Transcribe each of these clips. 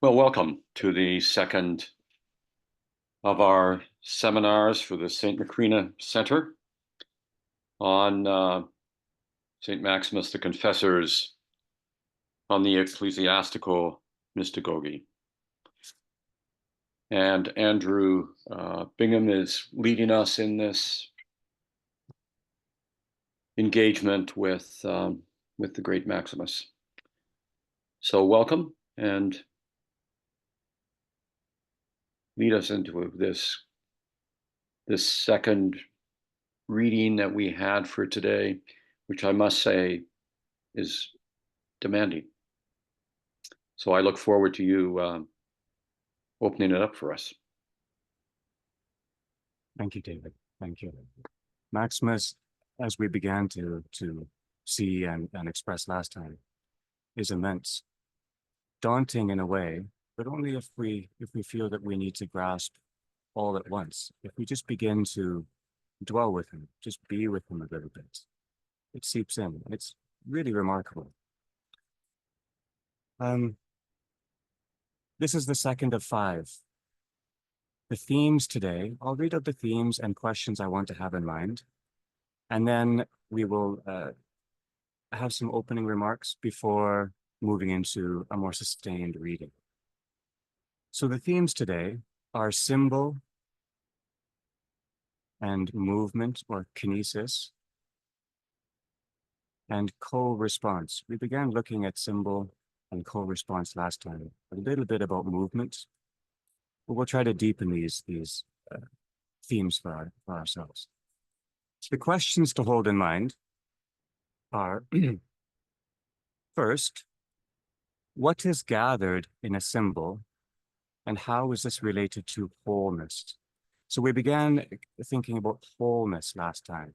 Well, welcome to the second of our seminars for the St. Macrina Center on St. Maximus the Confessor's on the ecclesiastical mystagogy. And Andrew Bingham is leading us in this engagement with the great Maximus. So welcome and lead us into this second reading that we had for today, which I must say is demanding. So I look forward to you opening it up for us. Thank you, David. Thank you. Maximus, as we began to see and express last time, is immense, daunting in a way, but only if we feel that we need to grasp all at once. If we just begin to dwell with him, just be with him a little bit, it seeps in. It's really remarkable. This is the second of 5. The themes today, I'll read out the themes and questions I want to have in mind, and then we will have some opening remarks before moving into a more sustained reading. So the themes today are symbol and movement, or kinesis, and co-response. We began looking at symbol and co-response last time, a little bit about movement, but we'll try to deepen these themes for ourselves. So the questions to hold in mind are, first, what is gathered in a symbol and how is this related to wholeness? So we began thinking about wholeness last time,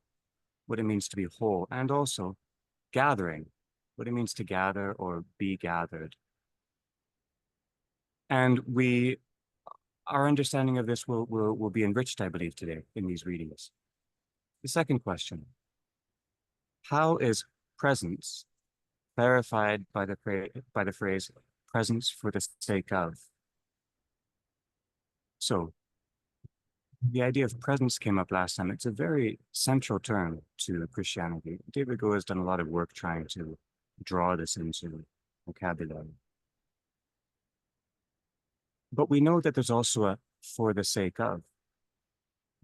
what it means to be whole, and also gathering, what it means to gather or be gathered. And our understanding of this will be enriched, I believe, today in these readings. The second question, how is presence clarified by the phrase presence for the sake of? So the idea of presence came up last time. It's a very central term to Christianity. David Go has done a lot of work trying to draw this into vocabulary. But we know that there's also a for the sake of,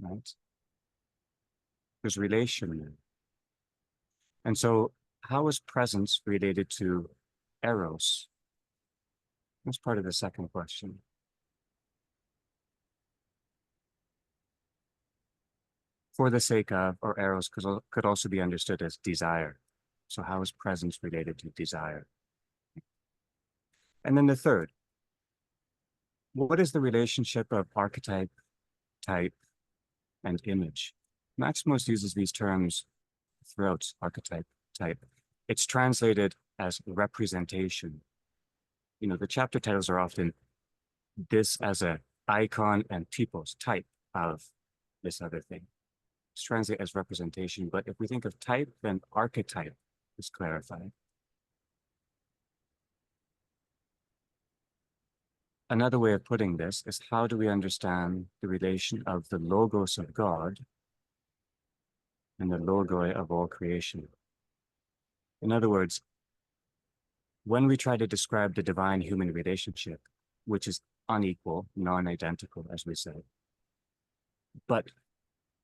right? There's relation there. And so how is presence related to eros? That's part of the second question. For the sake of, or eros, could also be understood as desire. So how is presence related to desire? And then the third, what is the relationship of archetype, type, and image? Maximus uses these terms throughout, archetype, type. It's translated as representation. You know, the chapter titles are often this as an icon and typos, type of this other thing. It's translated as representation, but if we think of type, then archetype is clarified. Another way of putting this is, how do we understand the relation of the logos of God and the logoi of all creation? In other words, when we try to describe the divine-human relationship, which is unequal, non-identical, as we say, but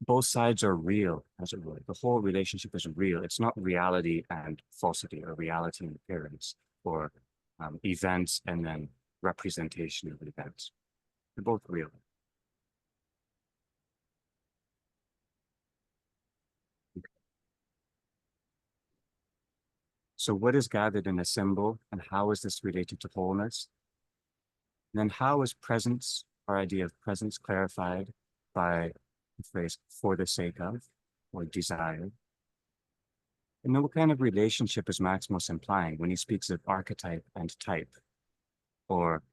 both sides are real, as it were. The whole relationship is real. It's not reality and falsity, or reality and appearance, or events and then representation of events. They're both real. Okay. So what is gathered in a symbol, and how is this related to wholeness? And then how is presence, our idea of presence, clarified by the phrase for the sake of, or desire? And then what kind of relationship is Maximus implying when he speaks of archetype and type, or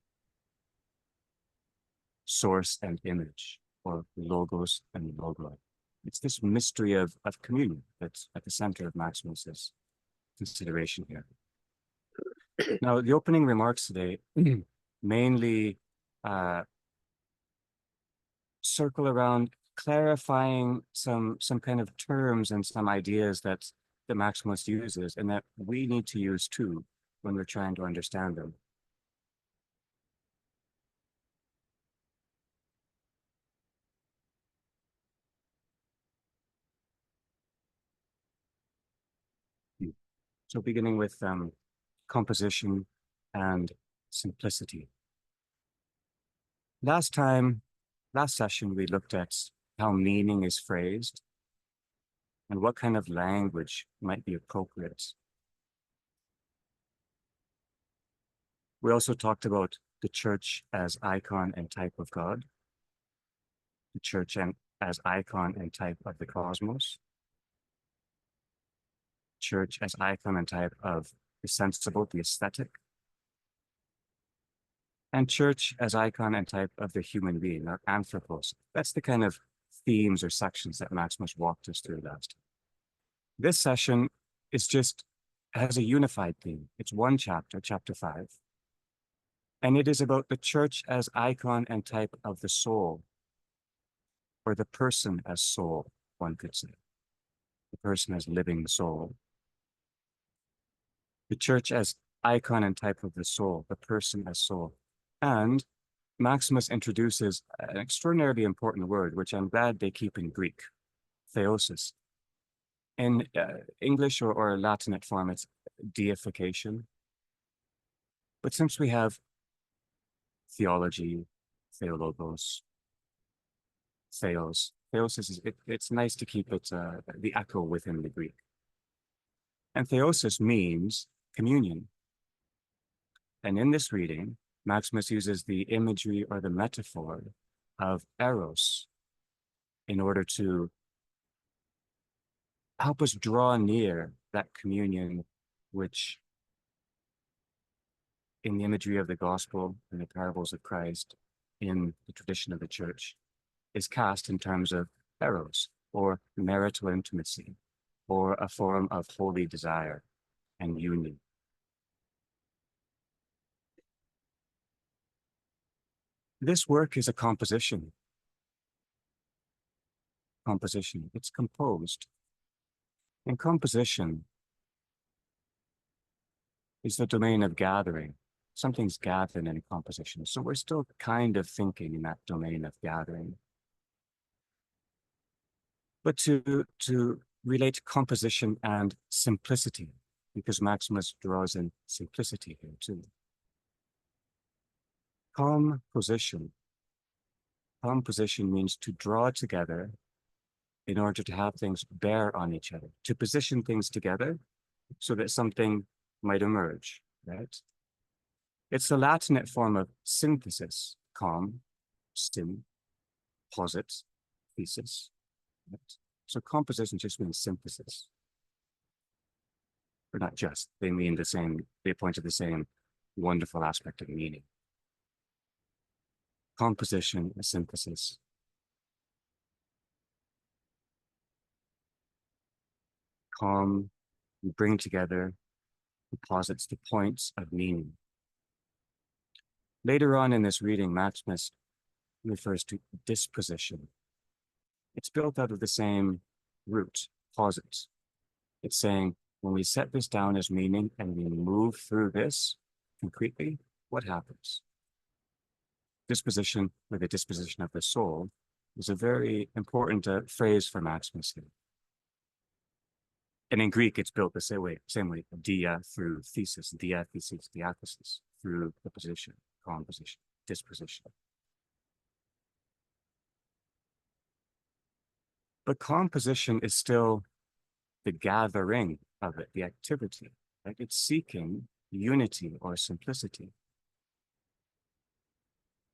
source and image, or logos and logo? It's this mystery of communion that's at the center of Maximus's consideration here. Now, the opening remarks today mainly circle around clarifying some kind of terms and some ideas that the Maximus uses and that we need to use too when we're trying to understand them. So beginning with composition and simplicity. Last session, we looked at how meaning is phrased and what kind of language might be appropriate. We also talked about the church as icon and type of God, the church as icon and type of the cosmos, church as icon and type of the sensible, the aesthetic, and church as icon and type of the human being, or anthropos. That's the kind of themes or sections that Maximus walked us through last time. This session has a unified theme. It's one chapter, chapter 5. And it is about the church as icon and type of the soul, or the person as soul, one could say. The person as living soul. The church as icon and type of the soul, the person as soul. And Maximus introduces an extraordinarily important word, which I'm glad they keep in Greek, theosis. In English or Latinate form, it's deification. But since we have theology, theologos, theosis, it's nice to keep it the echo within the Greek. And theosis means communion. And in this reading, Maximus uses the imagery or the metaphor of eros in order to help us draw near that communion which, in the imagery of the gospel and the parables of Christ, in the tradition of the church, is cast in terms of eros, or marital intimacy, or a form of holy desire and union. This work is a composition. It's composed. And composition is the domain of gathering. Something's gathered in composition. So we're still kind of thinking in that domain of gathering. But to relate composition and simplicity, because Maximus draws in simplicity here too. Composition means to draw together in order to have things bear on each other, to position things together so that something might emerge, right? It's the Latinate form of synthesis, syn, posit, thesis. Right? So composition just means synthesis. Or not just, they point to the same wonderful aspect of meaning. Composition is synthesis. You bring together, posits the points of meaning. Later on in this reading, Maximus refers to disposition. It's built out of the same root, posits. It's saying, when we set this down as meaning and we move through this concretely, what happens? Disposition, or the disposition of the soul, is a very important phrase for Maximus here. And in Greek, it's built the same way, dia through thesis, diathesis, through the position, composition, disposition. But composition is still the gathering of it, the activity, right? It's seeking unity or simplicity.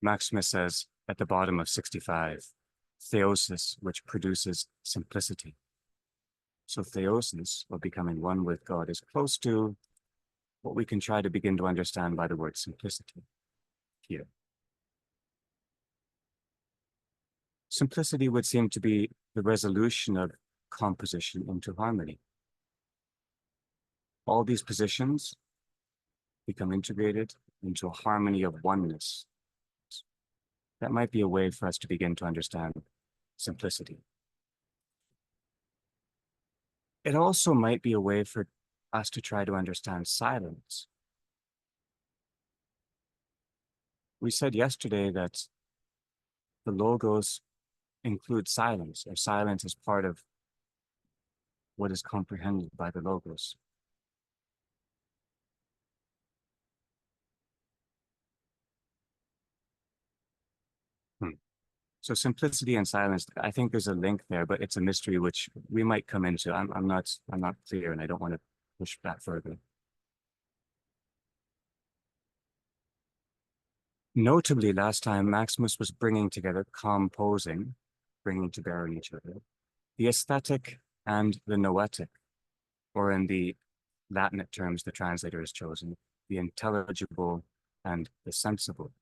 Maximus says at the bottom of 65, theosis, which produces simplicity. So theosis, or becoming one with God, is close to what we can try to begin to understand by the word simplicity here. Simplicity would seem to be the resolution of composition into harmony. All these positions become integrated, into a harmony of oneness. That might be a way for us to begin to understand simplicity. It also might be a way for us to try to understand silence. We said yesterday that the logos include silence, or silence is part of what is comprehended by the logos. So simplicity and silence, I think there's a link there, but it's a mystery which we might come into. I'm not clear, and I don't want to push that further. Notably, last time Maximus was bringing together composing, bringing to bear on each other, the aesthetic and the noetic, or in the Latin terms the translator has chosen, the intelligible and the sensible.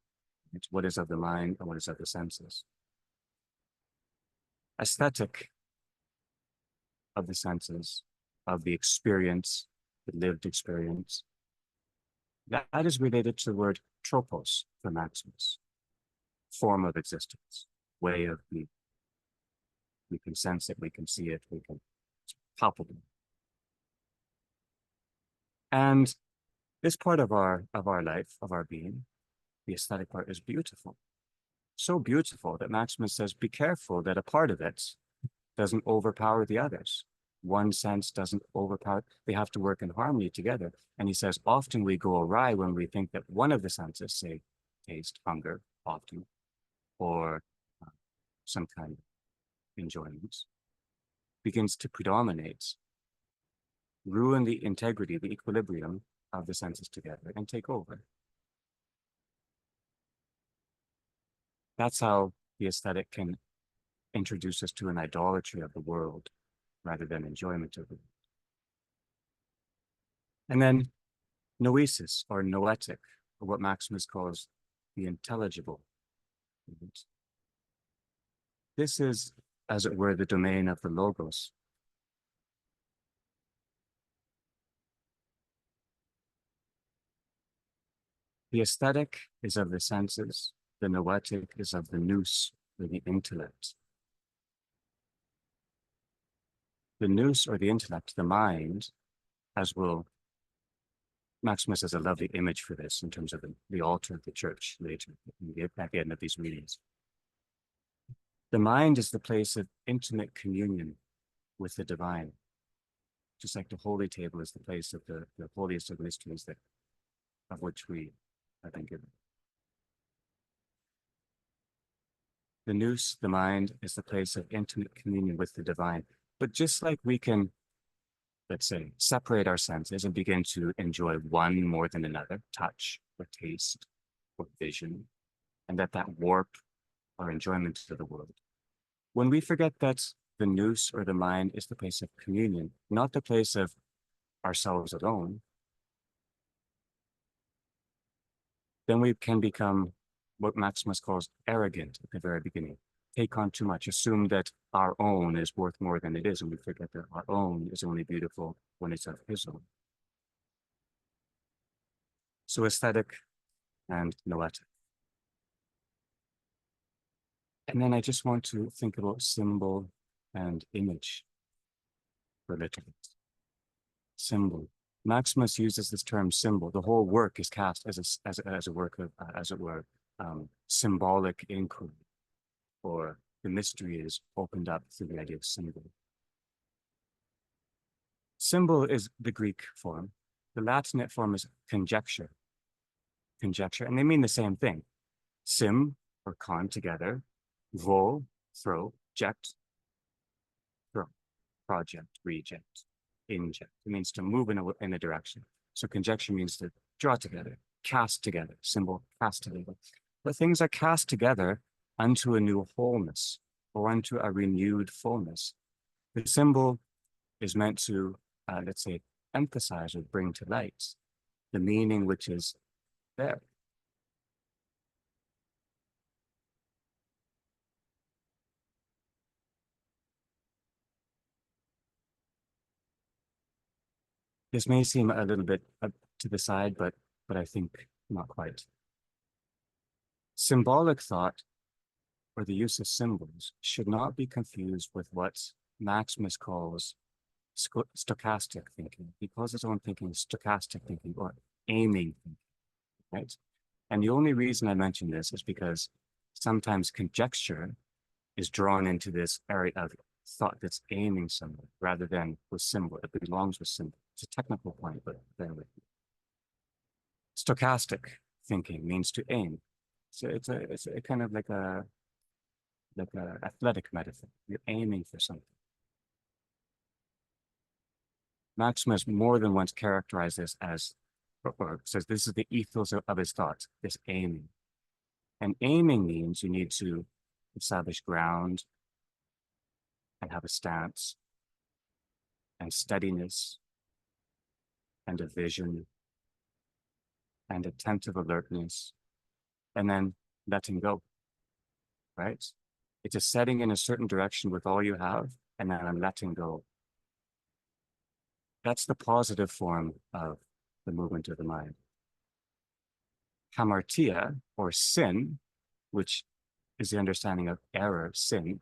It's what is of the mind and what is of the senses. Aesthetic of the senses, of the experience, the lived experience, that is related to the word tropos for Maximus, form of existence, way of being. We can sense it, we can see it, it's palpable. And this part of our life, of our being, the aesthetic part, is beautiful. So beautiful that Maximus says, be careful that a part of it doesn't overpower the others. One sense doesn't overpower, they have to work in harmony together. And he says, often we go awry when we think that one of the senses, say taste, hunger, often, or some kind of enjoyment, begins to predominate, ruin the integrity, the equilibrium of the senses together, and take over. That's how the aesthetic can introduce us to an idolatry of the world rather than enjoyment of it. And then noesis, or noetic, or what Maximus calls the intelligible. This is, as it were, the domain of the logos. The aesthetic is of the senses, the noetic is of the nous, or the intellect. The nous, or the intellect, the mind, as will, Maximus has a lovely image for this in terms of the altar of the church later, at the end of these readings. The mind is the place of intimate communion with the divine, just like the holy table is the place of the holiest of mysteries of which we have been given. The nous, the mind, is the place of intimate communion with the divine. But just like we can, let's say, separate our senses and begin to enjoy one more than another, touch or taste or vision, and that warp our enjoyment of the world. When we forget that the nous, or the mind, is the place of communion, not the place of ourselves alone, then we can become what Maximus calls arrogant at the very beginning. Take on too much, assume that our own is worth more than it is, and we forget that our own is only beautiful when it's of his own. So aesthetic and noetic. And then I just want to think about symbol and image for a little bit. Symbol. Maximus uses this term symbol. The whole work is cast as a work of, as it were, symbolic inquiry, or the mystery is opened up through the idea of symbol. Symbol is the Greek form. The Latinate form is conjecture. Conjecture, and they mean the same thing. Sim, or con, together. Vol, throw. Ject, throw. Project, reject. Inject. It means to move in a direction. So conjecture means to draw together, cast together. Symbol, cast together. But things are cast together unto a new wholeness, or unto a renewed fullness. The symbol is meant to, let's say, emphasize or bring to light the meaning which is there. This may seem a little bit to the side, but I think not quite. Symbolic thought, or the use of symbols, should not be confused with what Maximus calls stochastic thinking. He calls his own thinking stochastic thinking or aiming thinking, right? And the only reason I mention this is because sometimes conjecture is drawn into this area of thought that's aiming somewhere rather than with symbol. It belongs with symbol. It's a technical point, but bear with me. Stochastic thinking means to aim. So it's a kind of like a athletic metaphor. You're aiming for something. Maximus more than once characterized this as, or says this is the ethos of his thoughts, this aiming. And aiming means you need to establish ground and have a stance and steadiness and a vision and attentive alertness and then letting go, right? It's a setting in a certain direction with all you have and then I'm letting go. That's the positive form of the movement of the mind. Hamartia, or sin, which is the understanding of error, sin,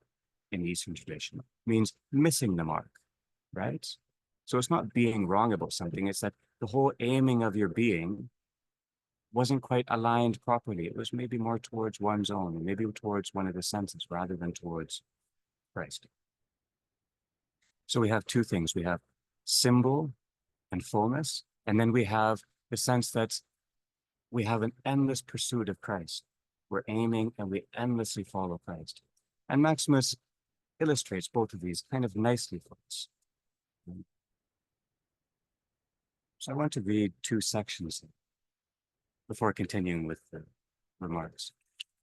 in the Eastern tradition, means missing the mark, right? So it's not being wrong about something, it's that the whole aiming of your being wasn't quite aligned properly. It was maybe more towards one's own, maybe towards one of the senses rather than towards Christ. So we have two things. We have symbol and fullness, and then we have the sense that we have an endless pursuit of Christ. We're aiming and we endlessly follow Christ. And Maximus illustrates both of these kind of nicely for us. So I want to read two sections before continuing with the remarks.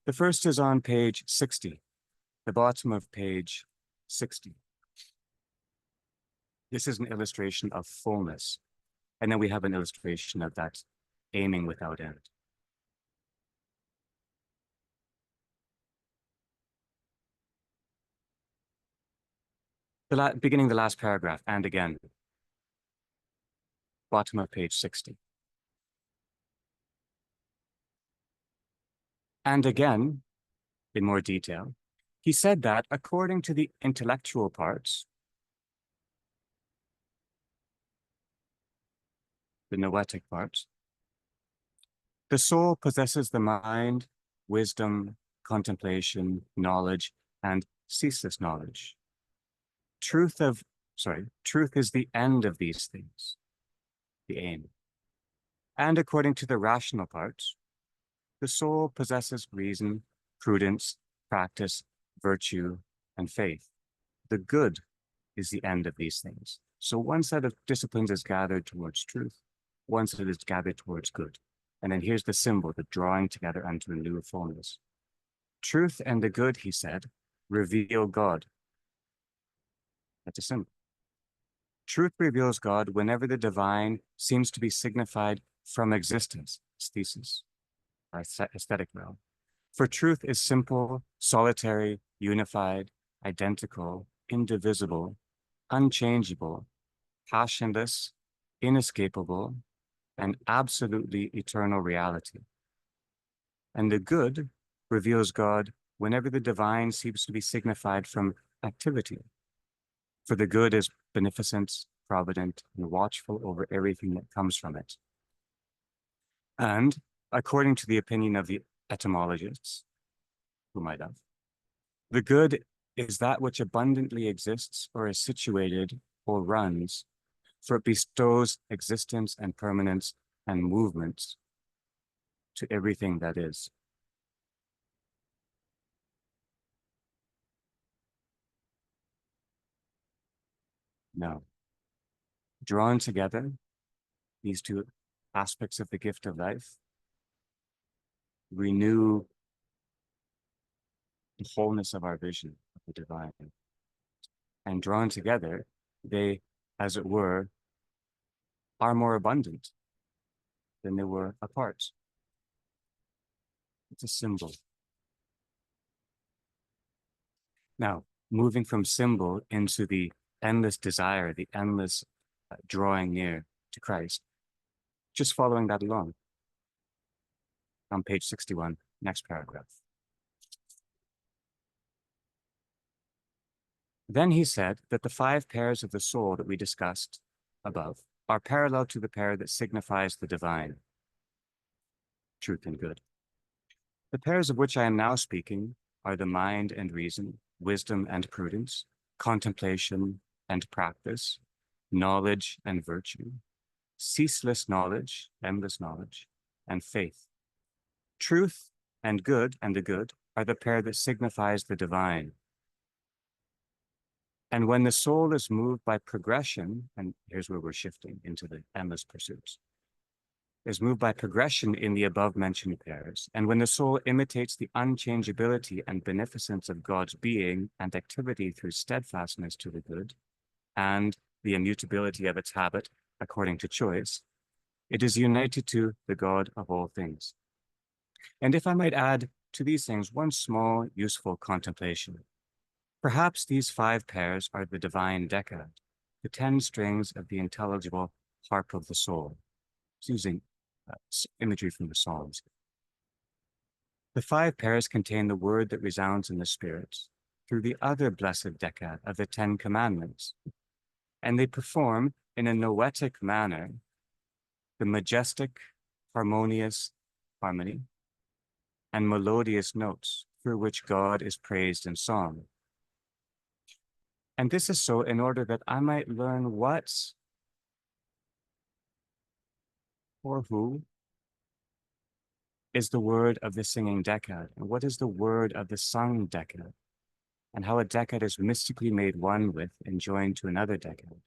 The first is on page 60, the bottom of page 60. This is an illustration of fullness. And then we have an illustration of that aiming without end. Beginning the last paragraph, and again, bottom of page 60. And again, in more detail, he said that according to the intellectual parts, the noetic parts, the soul possesses the mind, wisdom, contemplation, knowledge, and ceaseless knowledge. Truth is the end of these things, the aim. And according to the rational parts, the soul possesses reason, prudence, practice, virtue, and faith. The good is the end of these things. So one set of disciplines is gathered towards truth, one set is gathered towards good. And then here's the symbol, the drawing together unto a new fullness. Truth and the good, he said, reveal God. That's a symbol. Truth reveals God whenever the divine seems to be signified from existence, thesis, our aesthetic realm. For truth is simple, solitary, unified, identical, indivisible, unchangeable, passionless, inescapable, and absolutely eternal reality. And the good reveals God whenever the divine seems to be signified from activity. For the good is beneficent, provident, and watchful over everything that comes from it. And according to the opinion of the etymologists, who might have, the good is that which abundantly exists or is situated or runs, for it bestows existence and permanence and movement to everything that is. Now, drawn together, these two aspects of the gift of life renew the wholeness of our vision of the divine. And drawn together, they, as it were, are more abundant than they were apart. It's a symbol. Now, moving from symbol into the endless desire, the endless drawing near to Christ, just following that along. on page 61, next paragraph. Then he said that the 5 pairs of the soul that we discussed above are parallel to the pair that signifies the divine, truth and good. The pairs of which I am now speaking are the mind and reason, wisdom and prudence, contemplation and practice, knowledge and virtue, ceaseless knowledge, endless knowledge, and faith. Truth and the good are the pair that signifies the divine. And when the soul is moved by progression, and here's where we're shifting into the endless pursuits, is moved by progression in the above-mentioned pairs, and when the soul imitates the unchangeability and beneficence of God's being and activity through steadfastness to the good, and the immutability of its habit according to choice, it is united to the God of all things. And if I might add to these things one small, useful contemplation, perhaps these 5 pairs are the divine decad, the 10 strings of the intelligible harp of the soul. It's using imagery from the Psalms. The 5 pairs contain the word that resounds in the spirit through the other blessed decad of the 10 commandments, and they perform in a noetic manner the majestic, harmonious harmony and melodious notes through which God is praised in song. And this is so in order that I might learn what or who is the word of the singing decad, and what is the word of the sung decad, and how a decad is mystically made one with and joined to another decad.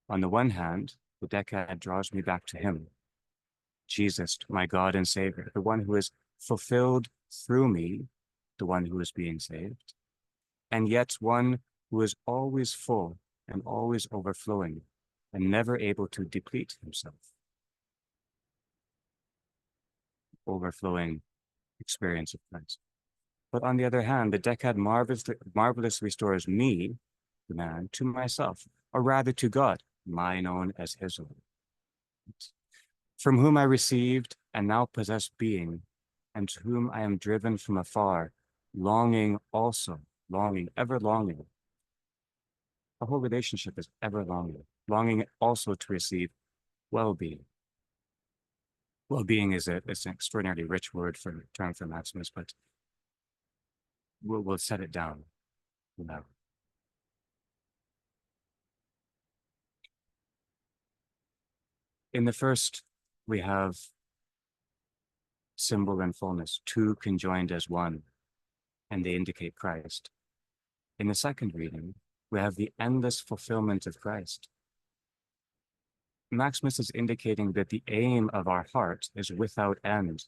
On the one hand, the decad draws me back to him, Jesus, my God and Savior, the one who is fulfilled through me, the one who is being saved, and yet one who is always full and always overflowing and never able to deplete himself. Overflowing experience of Christ. But on the other hand, the decad marvelously restores me, the man, to myself, or rather to God, mine own as his own, from whom I received and now possess being, and to whom I am driven from afar, longing also, ever longing. The whole relationship is ever longing also to receive well-being. Well-being is an extraordinarily rich term for Maximus, but we'll set it down now. In the first, we have symbol and fullness, 2 conjoined as one, and they indicate Christ. In the second reading, we have the endless fulfillment of Christ. Maximus is indicating that the aim of our heart is without end.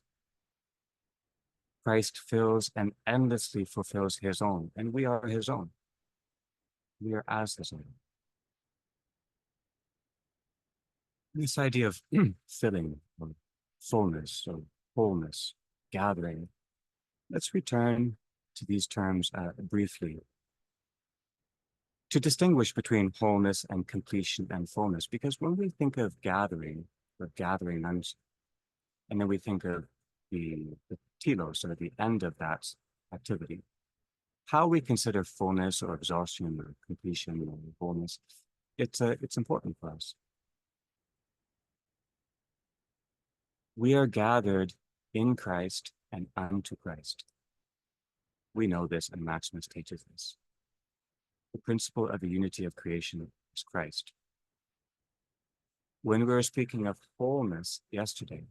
Christ fills and endlessly fulfills his own, and we are his own. We are as his own. This idea of filling, or fullness, or wholeness, gathering, let's return to these terms briefly to distinguish between wholeness and completion and fullness, because when we think of gathering, or gathering, and then we think of the telos, or the end of that activity, how we consider fullness or exhaustion or completion or wholeness, it's important for us. We are gathered in Christ and unto Christ. We know this, and Maximus teaches this. The principle of the unity of creation is Christ. When we were speaking of wholeness yesterday,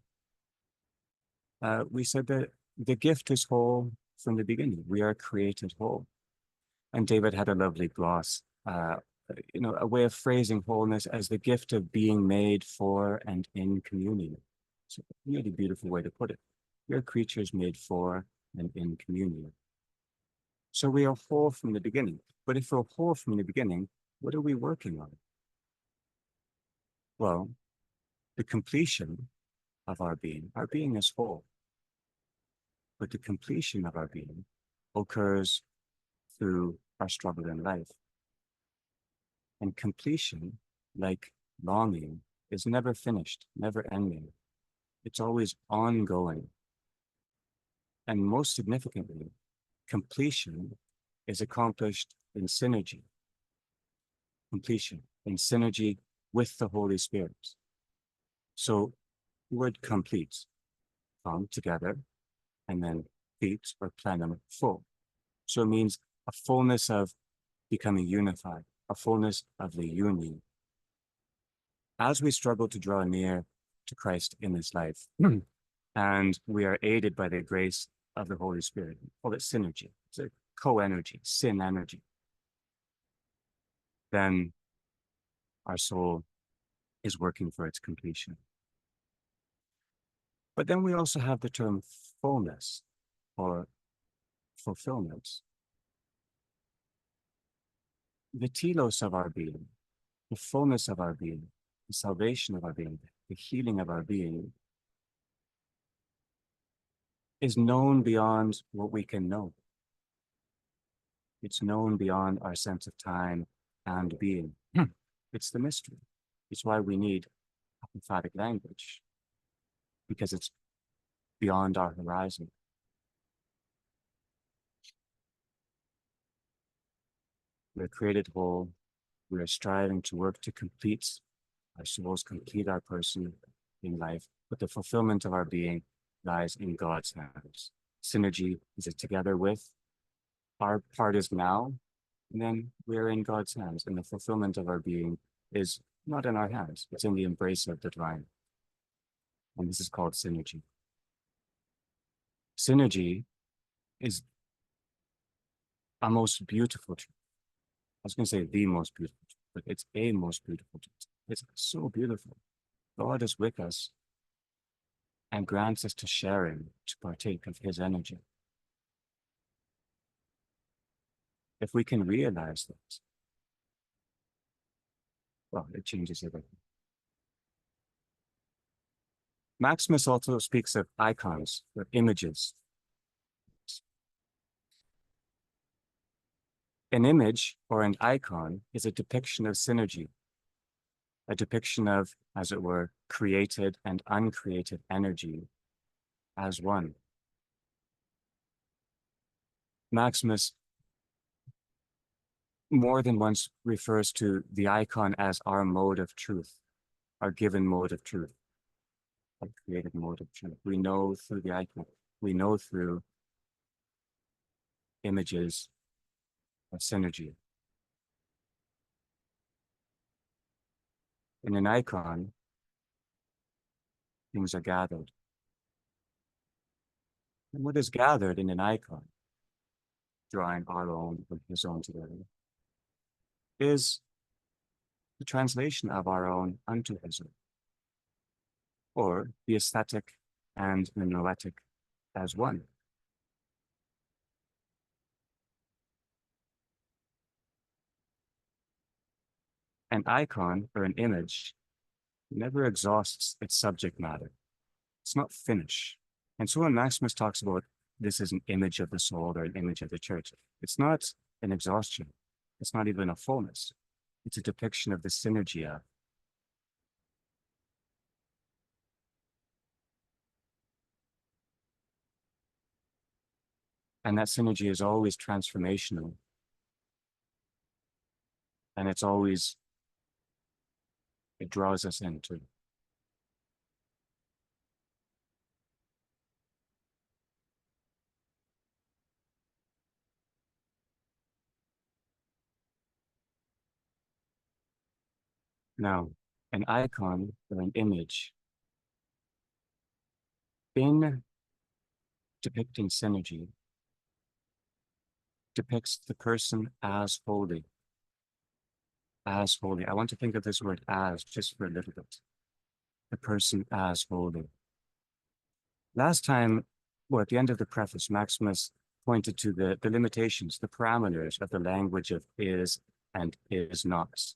we said that the gift is whole from the beginning. We are created whole. And David had a lovely gloss, a way of phrasing wholeness as the gift of being made for and in communion. It's a really beautiful way to put it. We are creatures made for and in communion. So we are whole from the beginning. But if we're whole from the beginning, what are we working on? Well, the completion of our being is whole. But the completion of our being occurs through our struggle in life. And completion, like longing, is never finished, never ending. It's always ongoing. And most significantly, completion is accomplished in synergy. Completion in synergy with the Holy Spirit. So the word complete, come together, and then feet or plenum, full. So it means a fullness of becoming unified, a fullness of the union. As we struggle to draw near to Christ in this life, and we are aided by the grace of the Holy Spirit, we call it synergy. It's a co-energy, syn energy. Then our soul is working for its completion. But then we also have the term fullness or fulfillment. The telos of our being, the fullness of our being, the salvation of our being, the healing of our being is known beyond what we can know. It's known beyond our sense of time and being. It's the mystery. It's why we need emphatic language, because it's beyond our horizon. We're created whole. We are striving to work to complete our souls, complete our person in life, but the fulfillment of our being lies in God's hands. Synergy is it together with our part is now, and then we're in God's hands, and the fulfillment of our being is not in our hands, it's in the embrace of the divine. And this is called synergy. Synergy is a most beautiful truth. I was going to say the most beautiful truth, but it's a most beautiful truth. It's so beautiful. God is with us and grants us to share him, to partake of his energy. If we can realize that, well, it changes everything. Maximus also speaks of icons, or images. An image or an icon is a depiction of synergy, a depiction of, as it were, created and uncreated energy as one. Maximus more than once refers to the icon as our mode of truth, our given mode of truth, our created mode of truth. We know through the icon, we know through images of synergy. In an icon, things are gathered. And what is gathered in an icon, drawing our own with his own together, is the translation of our own unto his own, or the aesthetic and the noetic as one. An icon or an image never exhausts its subject matter. It's not finished. And so when Maximus talks about this is an image of the soul or an image of the church, it's not an exhaustion. It's not even a fullness. It's a depiction of the synergy of. And that synergy is always transformational. And it's always, it draws us into. Now, an icon or an image in depicting synergy depicts the person as holy. As holy. I want to think of this word as just for a little bit. The person as holy. Last time, well, at the end of the preface, Maximus pointed to the limitations, the parameters of the language of is and is not.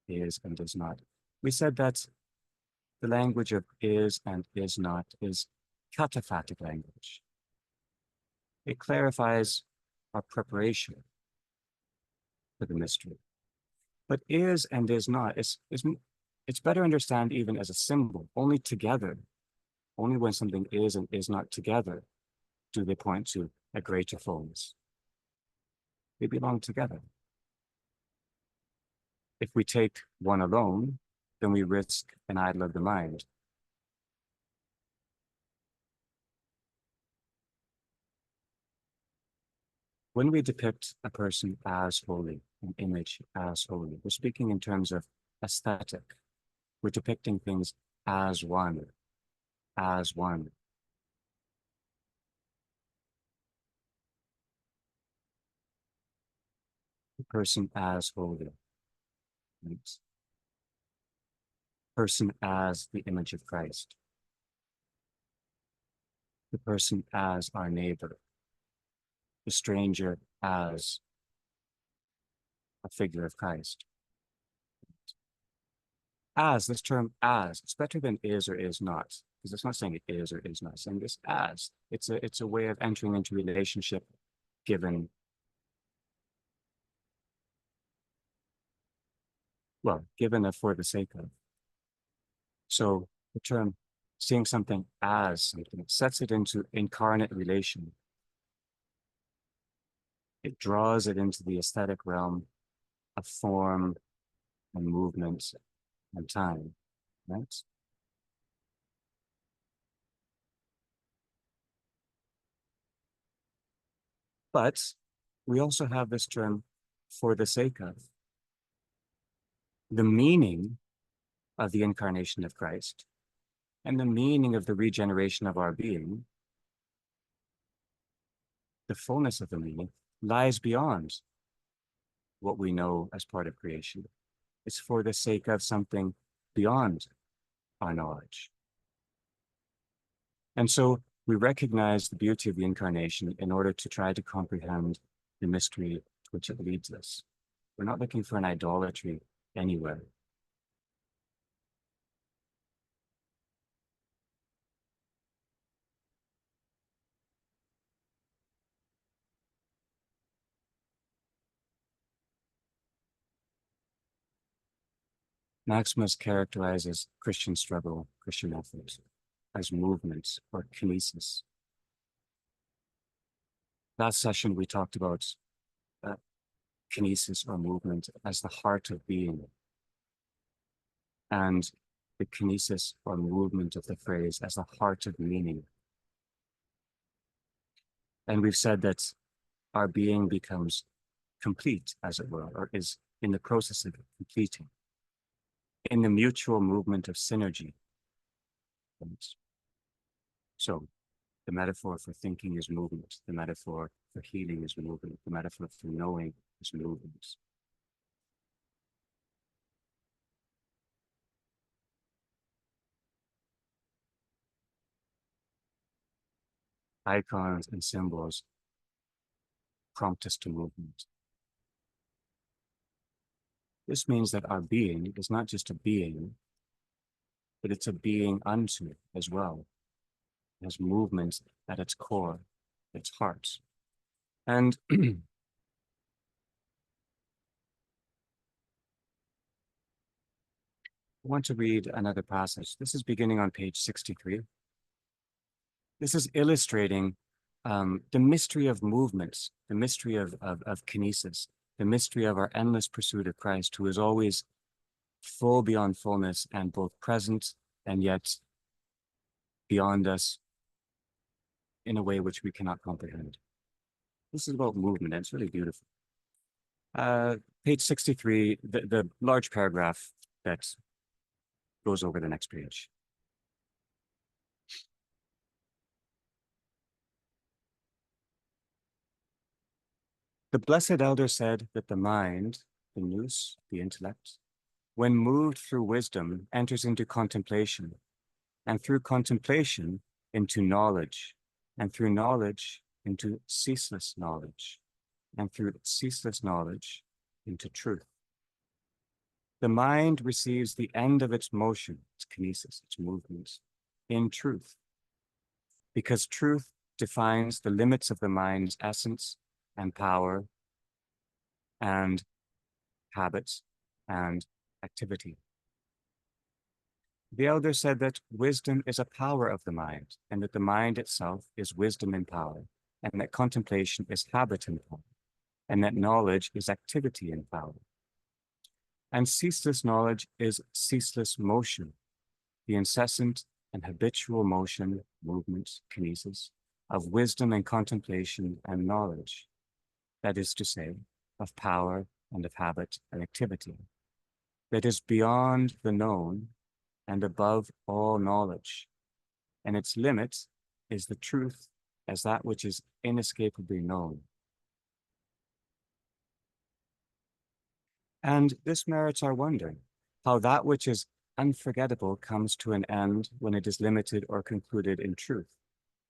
Is and is not. We said that the language of is and is not is cataphatic language. It clarifies our preparation for the mystery. But is and is not, it's better understand even as a symbol. Only together Only when something is and is not together do they point to a greater fullness. They belong together. If we take one alone, then we risk an idol of the mind. When we depict a person as holy, an image as holy, we're speaking in terms of aesthetic. We're depicting things as one, as one. The person as holy, right? Person as the image of Christ. The person as our neighbor. The stranger as a figure of Christ. As, this term as, it's better than is or is not, because it's not saying it is or is not, it's saying this as. It's a way of entering into relationship given, well, given a for the sake of. So the term seeing something as something sets it into incarnate relation. It draws it into the aesthetic realm of form and movement and time, right? But we also have this term for the sake of. The meaning of the incarnation of Christ and the meaning of the regeneration of our being, the fullness of the meaning, lies beyond what we know as part of creation. It's for the sake of something beyond our knowledge. And so we recognize the beauty of the incarnation in order to try to comprehend the mystery to which it leads us. We're not looking for an idolatry anywhere. Maximus characterizes Christian struggle, Christian effort, as movement or kinesis. Last session, we talked about kinesis or movement as the heart of being, and the kinesis or movement of the phrase as the heart of meaning. And we've said that our being becomes complete, as it were, or is in the process of completing, in the mutual movement of synergy. So the metaphor for thinking is movement. The metaphor for healing is movement. The metaphor for knowing is movement. Icons and symbols prompt us to movement. This means that our being is not just a being, but it's a being unto as well. It has movement at its core, its heart. And I want to read another passage. This is beginning on page 63. This is illustrating the mystery of movements, the mystery of kinesis, the mystery of our endless pursuit of Christ, who is always full beyond fullness and both present and yet beyond us in a way which we cannot comprehend. This is about movement, and it's really beautiful. Page 63, the large paragraph that goes over the next page. The Blessed Elder said that the mind, the nous, the intellect, when moved through wisdom, enters into contemplation, and through contemplation into knowledge, and through knowledge into ceaseless knowledge, and through ceaseless knowledge into truth. The mind receives the end of its motion, its kinesis, its movements, in truth, because truth defines the limits of the mind's essence and power and habits and activity. The elder said that wisdom is a power of the mind, and that the mind itself is wisdom in power, and that contemplation is habit in power, and that knowledge is activity in power. And ceaseless knowledge is ceaseless motion, the incessant and habitual motion, movement, kinesis, of wisdom and contemplation and knowledge, that is to say, of power and of habit and activity, that is beyond the known and above all knowledge, and its limit is the truth as that which is inescapably known. And this merits our wonder, how that which is unforgettable comes to an end when it is limited or concluded in truth,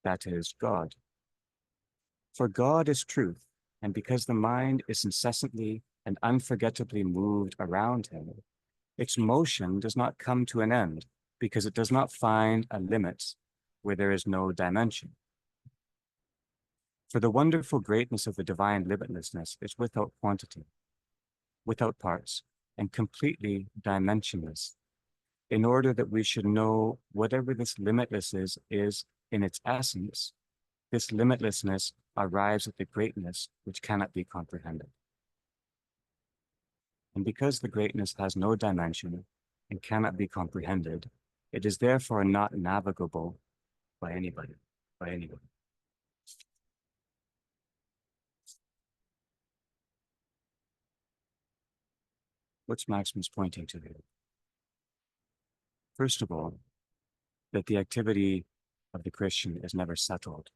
that is, God. For God is truth, and because the mind is incessantly and unforgettably moved around him, its motion does not come to an end, because it does not find a limit where there is no dimension. For the wonderful greatness of the divine limitlessness is without quantity, without parts, and completely dimensionless, in order that we should know whatever this limitlessness is in its essence, this limitlessness arrives at the greatness which cannot be comprehended. And because the greatness has no dimension and cannot be comprehended, it is therefore not navigable by anybody, by anyone. What's Maximus pointing to here? First of all, that the activity of the Christian is never settled.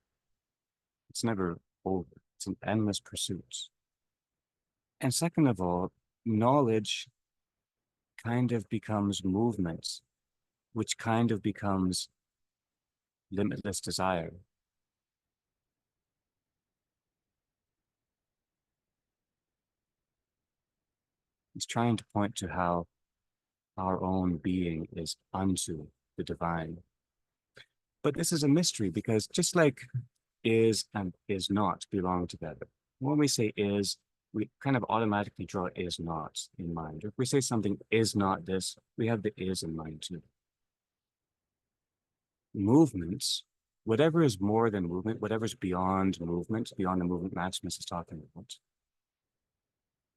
It's never over. It's an endless pursuit. And second of all, knowledge kind of becomes movement, which kind of becomes limitless desire. He's trying to point to how our own being is unto the divine. But this is a mystery because just like is and is not belong together. When we say is, we kind of automatically draw is not in mind. If we say something is not this, we have the is in mind too. Movements, whatever is more than movement, whatever is beyond movement, beyond the movement Maximus is talking about,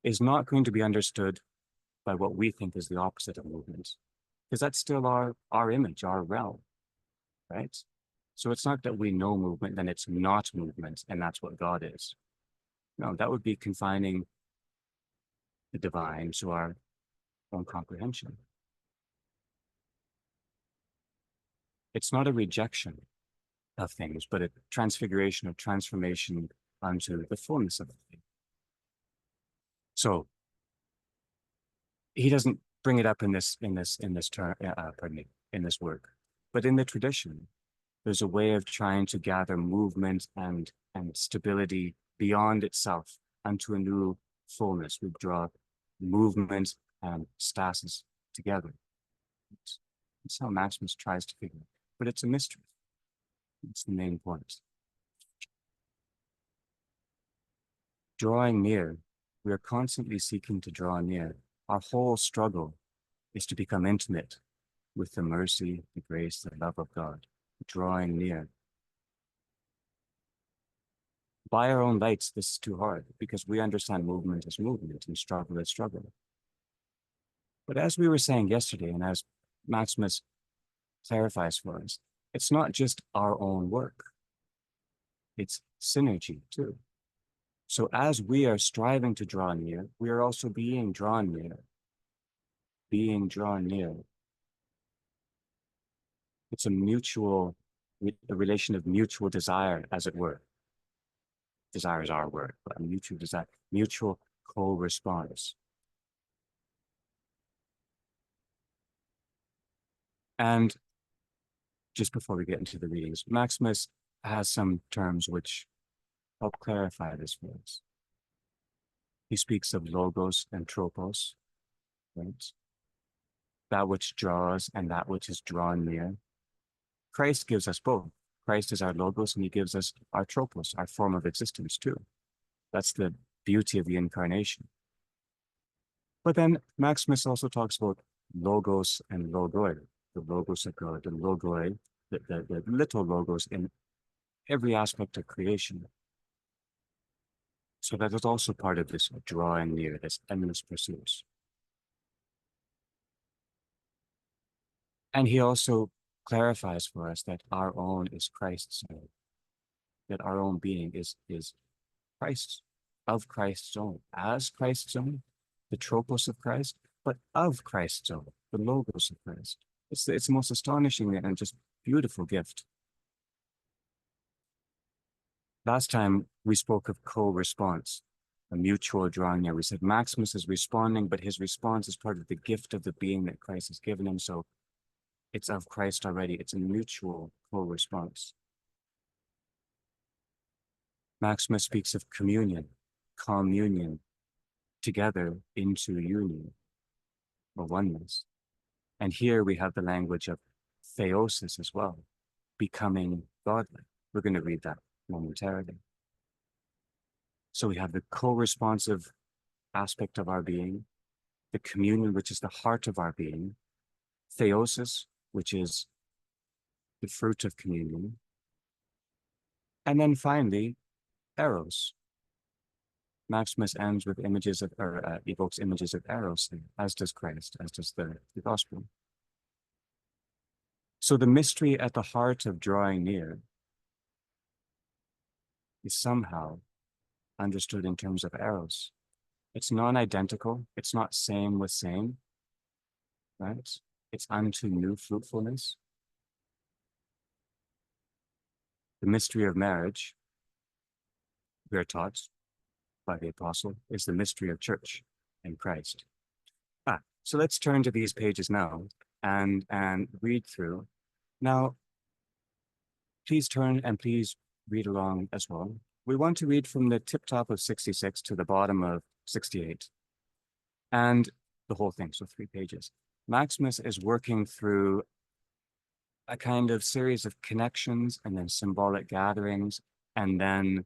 is not going to be understood by what we think is the opposite of movement, because that's still our image, our realm, right? So it's not that we know movement, then it's not movement, and that's what God is. No, that would be confining the divine to our own comprehension. It's not a rejection of things, but a transfiguration or transformation unto the fullness of the thing. So he doesn't bring it up in this work, but in the tradition, there's a way of trying to gather movement and stability beyond itself unto a new fullness. We draw movement and stasis together. That's how Maximus tries to figure it, but it's a mystery. It's the main point. Drawing near, we are constantly seeking to draw near. Our whole struggle is to become intimate with the mercy, the grace, the love of God, drawing near. By our own lights, this is too hard because we understand movement as movement and struggle as struggle. But as we were saying yesterday, and as Maximus clarifies for us, it's not just our own work. It's synergy too. So as we are striving to draw near, we are also being drawn near. Being drawn near. It's a relation of mutual desire, as it were. Desire is our word, but a mutual desire, mutual co-response. And just before we get into the readings, Maximus has some terms which help clarify this for us. He speaks of logos and tropos, right? That which draws and that which is drawn near. Christ gives us both. Christ is our logos and he gives us our tropos, our form of existence too. That's the beauty of the incarnation. But then Maximus also talks about logos and logoi, the logos of God, the logoi, the little logos in every aspect of creation. So that is also part of this drawing near, this endless pursuit. And he also clarifies for us that our own is Christ's own, that our own being is Christ's, of Christ's own, as Christ's own, the tropos of Christ, but of Christ's own, the logos of Christ. It's the most astonishing and just beautiful gift. Last time we spoke of co-response, a mutual drawing near. We said Maximus is responding, but his response is part of the gift of the being that Christ has given him. So it's of Christ already. It's a mutual co-response. Maximus speaks of communion, communion, together into union or oneness. And here we have the language of theosis as well, becoming godly. We're going to read that momentarily. So we have the co-responsive aspect of our being, the communion, which is the heart of our being, theosis, which is the fruit of communion, and then finally, eros. Maximus ends with images of, or evokes images of eros, as does Christ, as does the gospel. So the mystery at the heart of drawing near is somehow understood in terms of eros. It's non-identical. It's not same with same, right? It's unto new fruitfulness. The mystery of marriage, we are taught by the apostle, is the mystery of church in Christ. So let's turn to these pages now and read through. Now, please turn and please read along as well. We want to read from the tip top of 66 to the bottom of 68, and the whole thing, so 3 pages. Maximus is working through a kind of series of connections and then symbolic gatherings, and then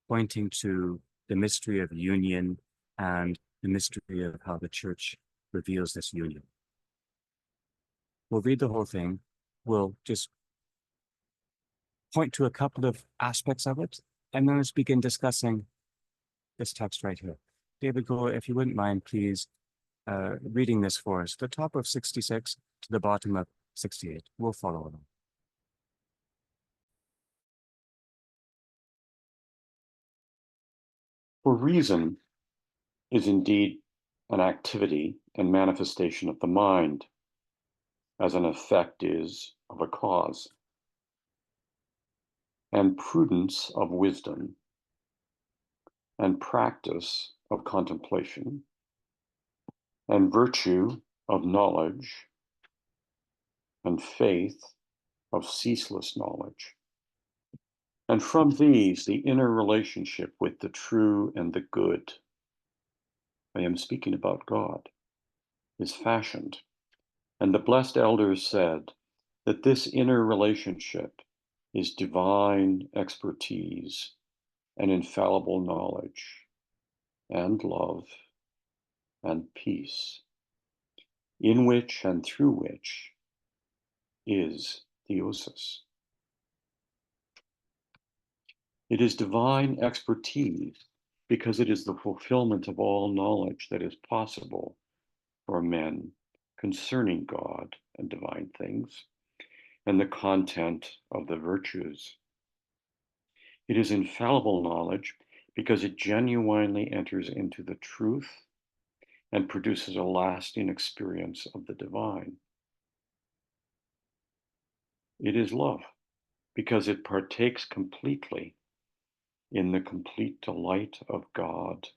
pointing to the mystery of union and the mystery of how the church reveals this union. We'll read the whole thing. We'll just point to a couple of aspects of it, and then let's begin discussing this text right here. David Go, if you wouldn't mind, please, reading this for us, the top of 66 to the bottom of 68. We'll follow along. For reason is indeed an activity and manifestation of the mind, as an effect is of a cause, and prudence of wisdom, and practice of contemplation, and virtue of knowledge, and faith of ceaseless knowledge. And from these, the inner relationship with the true and the good, I am speaking about God, is fashioned. And the blessed elders said that this inner relationship is divine expertise and infallible knowledge and love and peace, in which and through which is theosis. It is divine expertise because it is the fulfillment of all knowledge that is possible for men concerning God and divine things, and the content of the virtues. It is infallible knowledge because it genuinely enters into the truth and produces a lasting experience of the divine. It is love because it partakes completely in the complete delight of God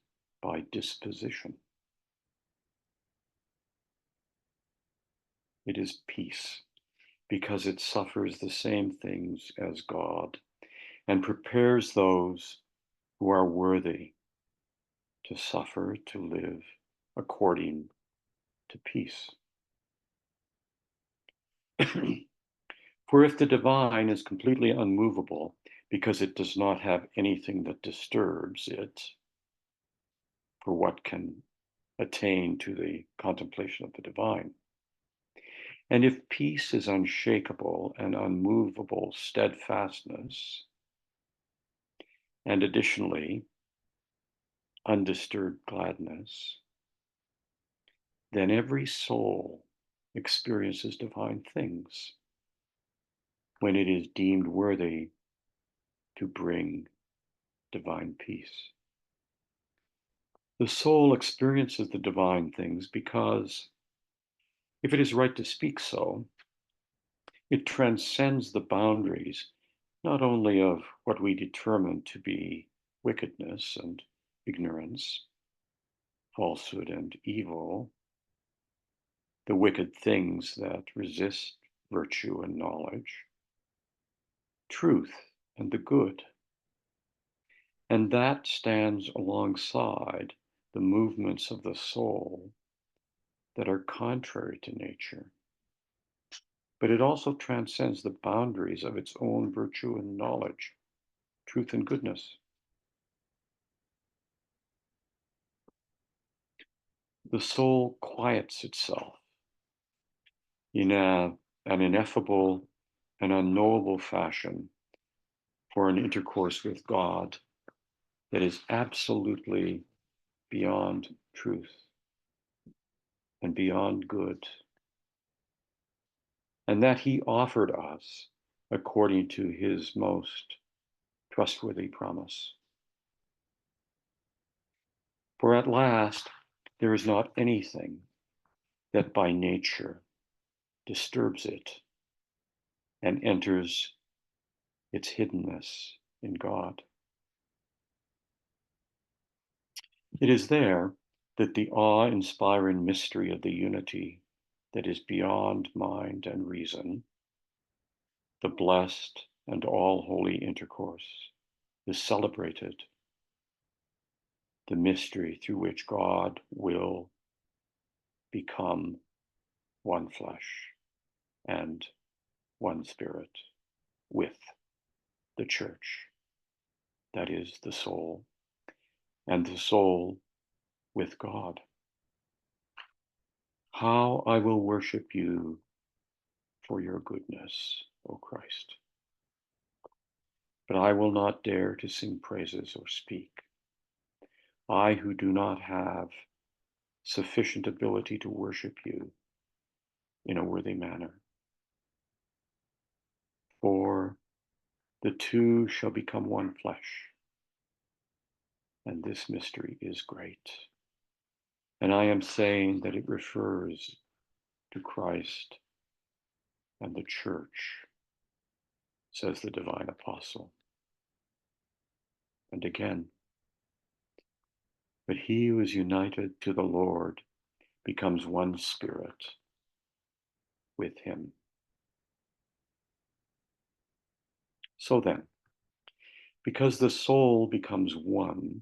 by disposition. It is peace because it suffers the same things as God and prepares those who are worthy to suffer to live according to peace. For if the divine is completely unmovable because it does not have anything that disturbs it, for what can attain to the contemplation of the divine, And if peace is unshakable and unmovable steadfastness, and additionally, undisturbed gladness, then every soul experiences divine things when it is deemed worthy to bring divine peace. The soul experiences the divine things because, if it is right to speak so, it transcends the boundaries not only of what we determine to be wickedness and ignorance, falsehood and evil, the wicked things that resist virtue and knowledge, truth and the good. And that stands alongside the movements of the soul that are contrary to nature. But it also transcends the boundaries of its own virtue and knowledge, truth and goodness. The soul quiets itself in an ineffable and unknowable fashion for an intercourse with God that is absolutely beyond truth and beyond good, and that he offered us according to his most trustworthy promise. For at last, there is not anything that by nature disturbs it and enters its hiddenness in God. It is there that the awe-inspiring mystery of the unity that is beyond mind and reason, the blessed and all-holy intercourse, is celebrated, the mystery through which God will become one flesh and one spirit with the church, that is the soul, and the soul with God. How I will worship you for your goodness, O Christ. But I will not dare to sing praises or speak. I who do not have sufficient ability to worship you in a worthy manner. For the two shall become one flesh, and this mystery is great. And I am saying that it refers to Christ and the church, says the divine apostle. And again, but he who is united to the Lord becomes one spirit with him. So then, because the soul becomes one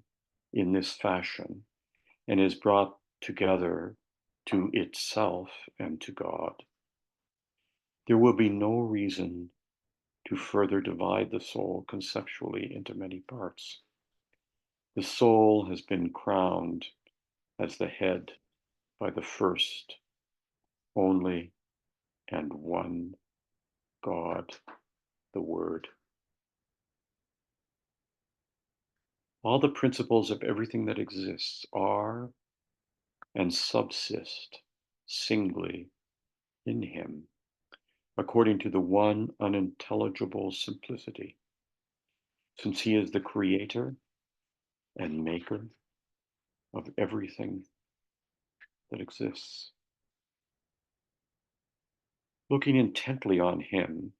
in this fashion and is brought together to itself and to God, there will be no reason to further divide the soul conceptually into many parts. The soul has been crowned as the head by the first, only, and one God, the Word. All the principles of everything that exists are and subsist singly in him, according to the one unintelligible simplicity, since he is the creator and maker of everything that exists. Looking intently on him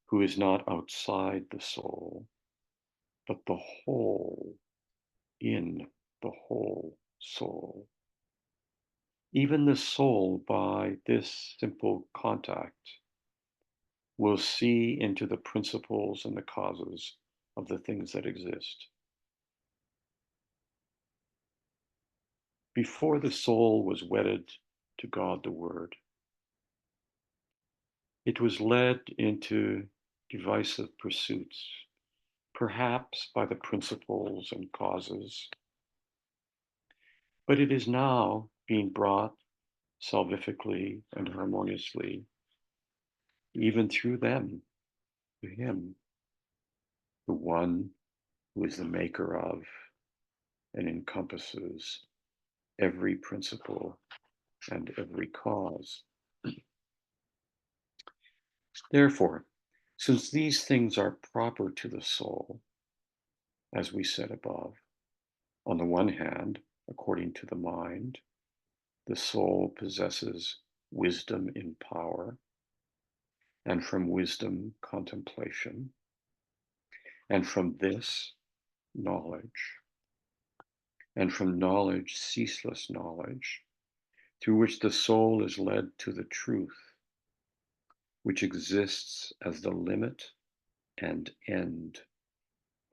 who is not outside the soul, but the whole in the whole soul. Even the soul, by this simple contact, will see into the principles and the causes of the things that exist. Before the soul was wedded to God the Word, it was led into divisive pursuits, perhaps by the principles and causes, but it is now being brought salvifically and harmoniously even through them, to him, the one who is the maker of and encompasses every principle and every cause. Therefore, since these things are proper to the soul, as we said above, on the one hand, according to the mind, the soul possesses wisdom in power, and from wisdom, contemplation, and from this, knowledge, and from knowledge, ceaseless knowledge, through which the soul is led to the truth, which exists as the limit and end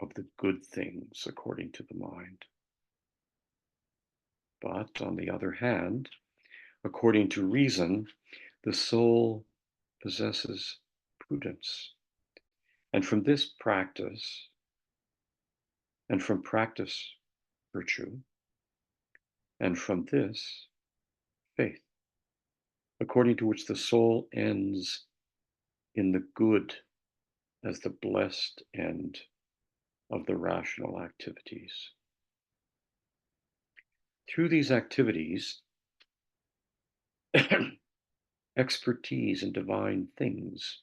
of the good things according to the mind. But on the other hand, according to reason, the soul possesses prudence, and from this practice, and from practice, virtue, and from this, faith, according to which the soul ends in the good as the blessed end of the rational activities. Through these activities, expertise in divine things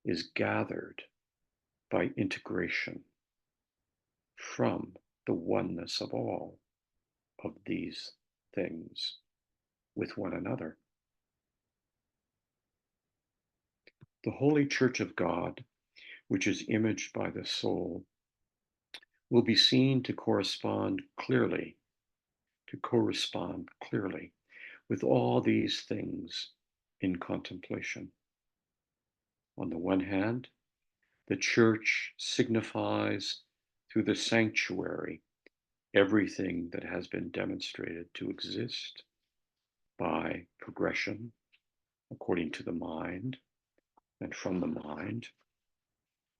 is gathered by integration from the oneness of all of these things with one another. The Holy Church of God, which is imaged by the soul, will be seen to correspond clearly with all these things in contemplation. On the one hand, the church signifies through the sanctuary everything that has been demonstrated to exist by progression according to the mind and from the mind.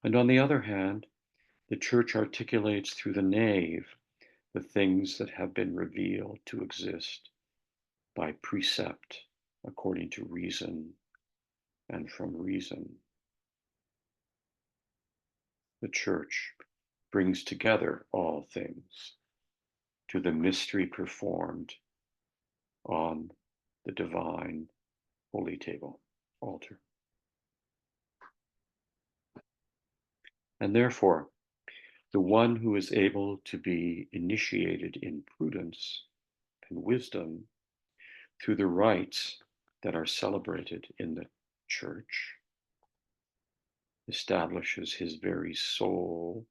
And on the other hand, the church articulates through the nave the things that have been revealed to exist by precept according to reason and from reason. The church brings together all things to the mystery performed on the divine holy table, altar. And therefore, the one who is able to be initiated in prudence and wisdom through the rites that are celebrated in the church establishes his very soul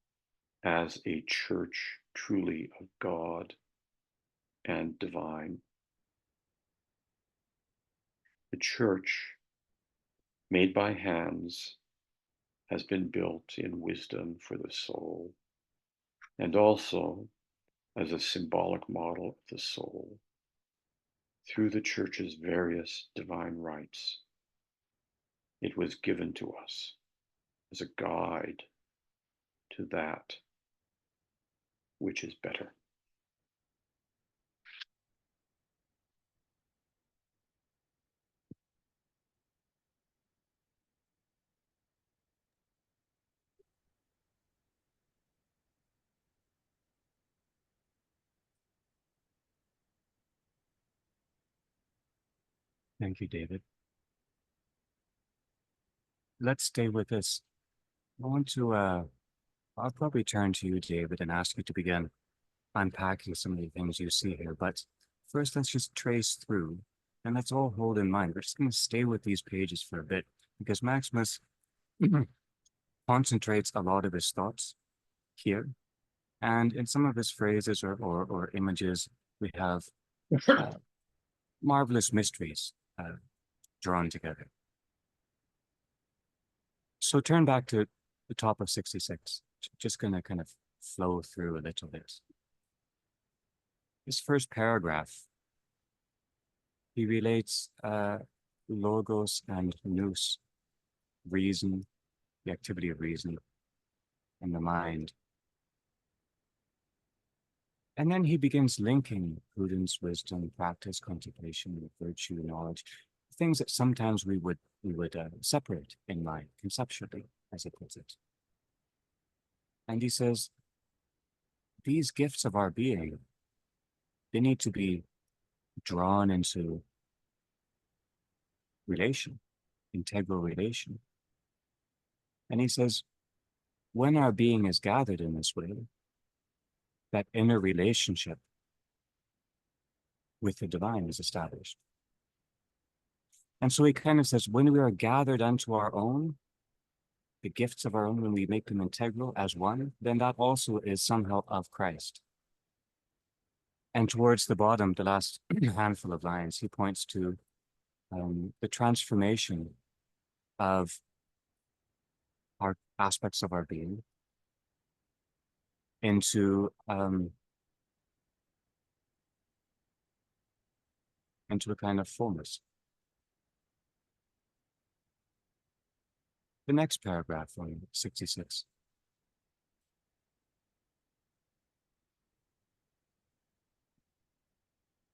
as a church truly of God and divine. The church, made by hands, has been built in wisdom for the soul, and also as a symbolic model of the soul through the church's various divine rites. It was given to us as a guide to that which is better. Thank you, David. Let's stay with this. I want to, I'll probably turn to you, David, and ask you to begin unpacking some of the things you see here. But first, let's just trace through, and let's all hold in mind. We're just going to stay with these pages for a bit because Maximus concentrates a lot of his thoughts here. And in some of his phrases or images, we have marvelous mysteries drawn together. So turn back to the top of 66. Just going to kind of flow through a little bit. This first paragraph, he relates logos and nous, reason, the activity of reason, and the mind. And then he begins linking prudence, wisdom, practice, contemplation, virtue, knowledge, things that sometimes we would separate in mind conceptually, as he puts it. And he says, these gifts of our being, they need to be drawn into relation, integral relation. And he says, when our being is gathered in this way, that inner relationship with the divine is established. And so he kind of says, when we are gathered unto our own, the gifts of our own, when we make them integral as one, then that also is somehow of Christ. And towards the bottom, the last handful of lines, he points to the transformation of our aspects of our being into a kind of fullness. The next paragraph on 66.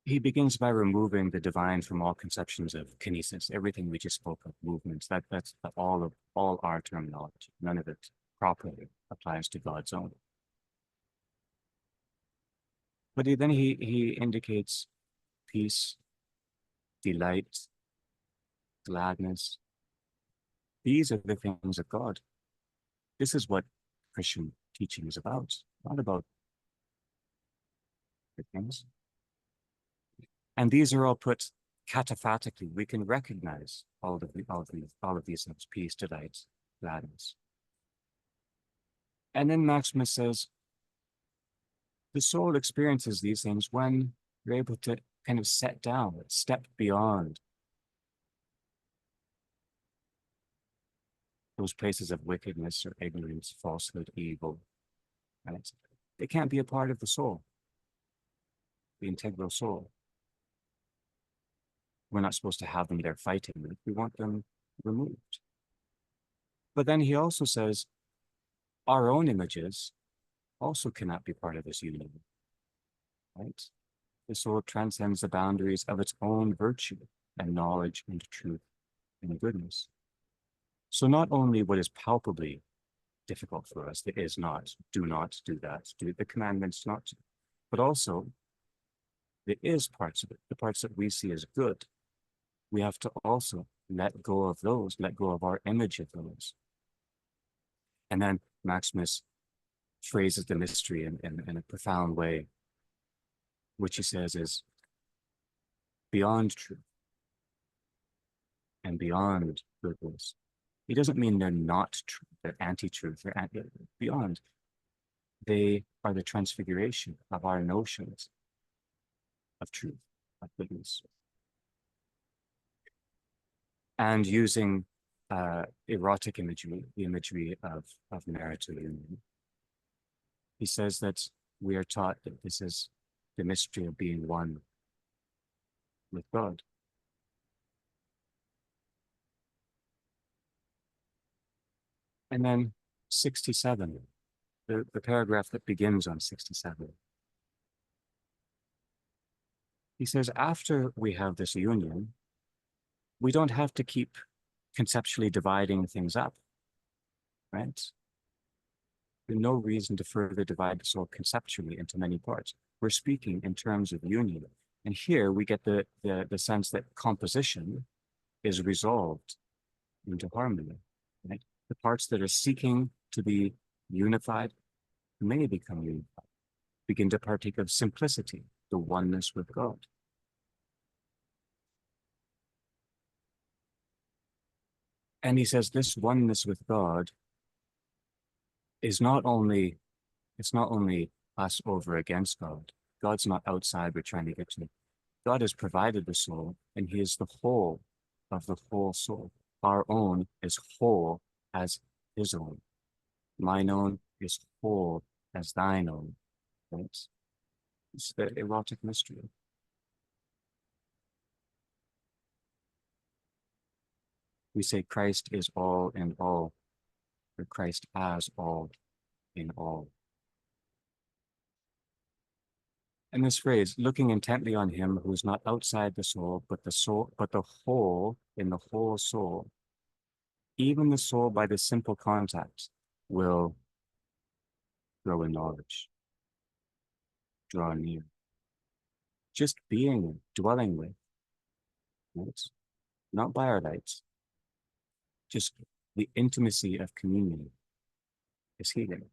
He begins by removing the divine from all conceptions of kinesis, everything we just spoke of, movements. That's all our terminology. None of it properly applies to God's own. But then he indicates peace, delight, gladness. These are the things of God. This is what Christian teaching is about, not about the things. And these are all put cataphatically. We can recognize all of these things: peace, delight, gladness. And then Maximus says, the soul experiences these things when you're able to kind of set down, step beyond those places of wickedness or ignorance, falsehood, evil. Right? They can't be a part of the soul, the integral soul. We're not supposed to have them there fighting. We want them removed. But then he also says, our own images also cannot be part of this union, right? The soul transcends the boundaries of its own virtue and knowledge and truth and goodness. So not only what is palpably difficult for us, that is not, do not do that, do the commandments not to, but also there is parts of it, the parts that we see as good. We have to also let go of those, let go of our image of those. And then Maximus phrases the mystery in a profound way, which he says is beyond truth and beyond goodness. He doesn't mean they're not true, they're anti-truth, they're beyond. They are the transfiguration of our notions of truth, of goodness. And using erotic imagery, the imagery of marital union, he says that we are taught that this is the mystery of being one with God. And then 67, the paragraph that begins on 67. He says, after we have this union, we don't have to keep conceptually dividing things up, right? There's no reason to further divide the soul conceptually into many parts. We're speaking in terms of union. And here we get the sense that composition is resolved into harmony, right? The parts that are seeking to be unified may become unified, begin to partake of simplicity, the oneness with God. And he says this oneness with God is not only, it's not only us over against God. God's not outside we're trying to get to. God has provided the soul, and he is the whole of the whole soul. Our own is whole as his own. Mine own is whole as thine own. Right? It's the erotic mystery. We say Christ is all in all, or Christ as all in all. And this phrase, looking intently on him who is not outside the soul, but the whole in the whole soul, even the soul, by this simple contact, will grow in knowledge, draw near. Just being, dwelling with, right? Not by our lights, just the intimacy of communion is healing.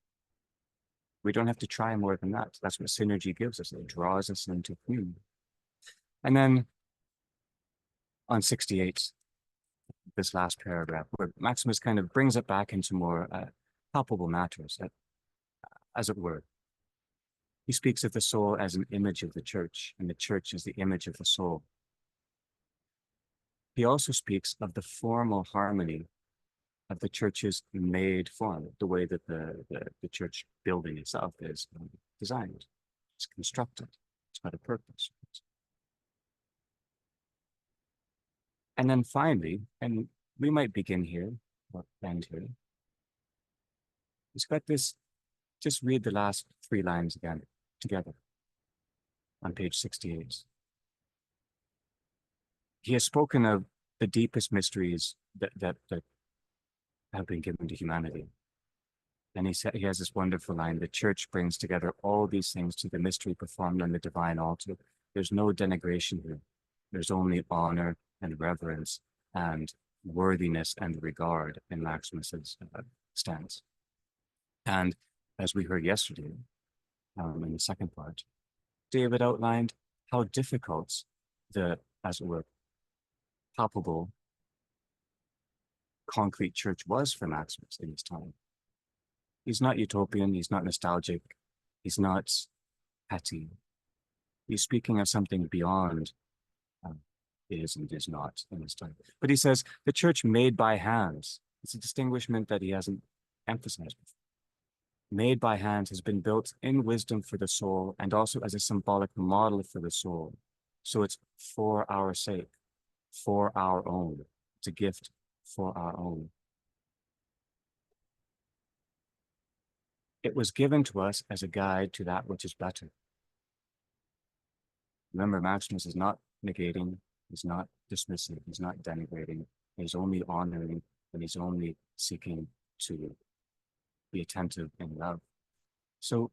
We don't have to try more than that. That's what synergy gives us. It draws us into communion. And then on 68, this last paragraph, where Maximus kind of brings it back into more palpable matters, as it were. He speaks of the soul as an image of the church, and the church as the image of the soul. He also speaks of the formal harmony of the church's made form, the way that the church building itself is designed, it's constructed, it's got a purpose. And then finally, and we might begin here or end here, he's got this, just read the last 3 lines again together on page 68. He has spoken of the deepest mysteries that have been given to humanity. And he has this wonderful line: the church brings together all these things to the mystery performed on the divine altar. There's no denigration here. There's only honor and reverence and worthiness and regard in Maximus's stance. And as we heard yesterday, in the second part, David outlined how difficult the, as it were, palpable, concrete church was for Maximus in his time. He's not utopian, he's not nostalgic, he's not petty. He's speaking of something beyond is and is not in his time. But he says the church made by hands. It's a distinguishment that he hasn't emphasized before. Made by hands has been built in wisdom for the soul and also as a symbolic model for the soul. So it's for our sake, for our own. It's a gift for our own. It was given to us as a guide to that which is better. Remember, Maximus is not negating, he's not dismissing, he's not denigrating, he's only honoring, and he's only seeking to be attentive in love. So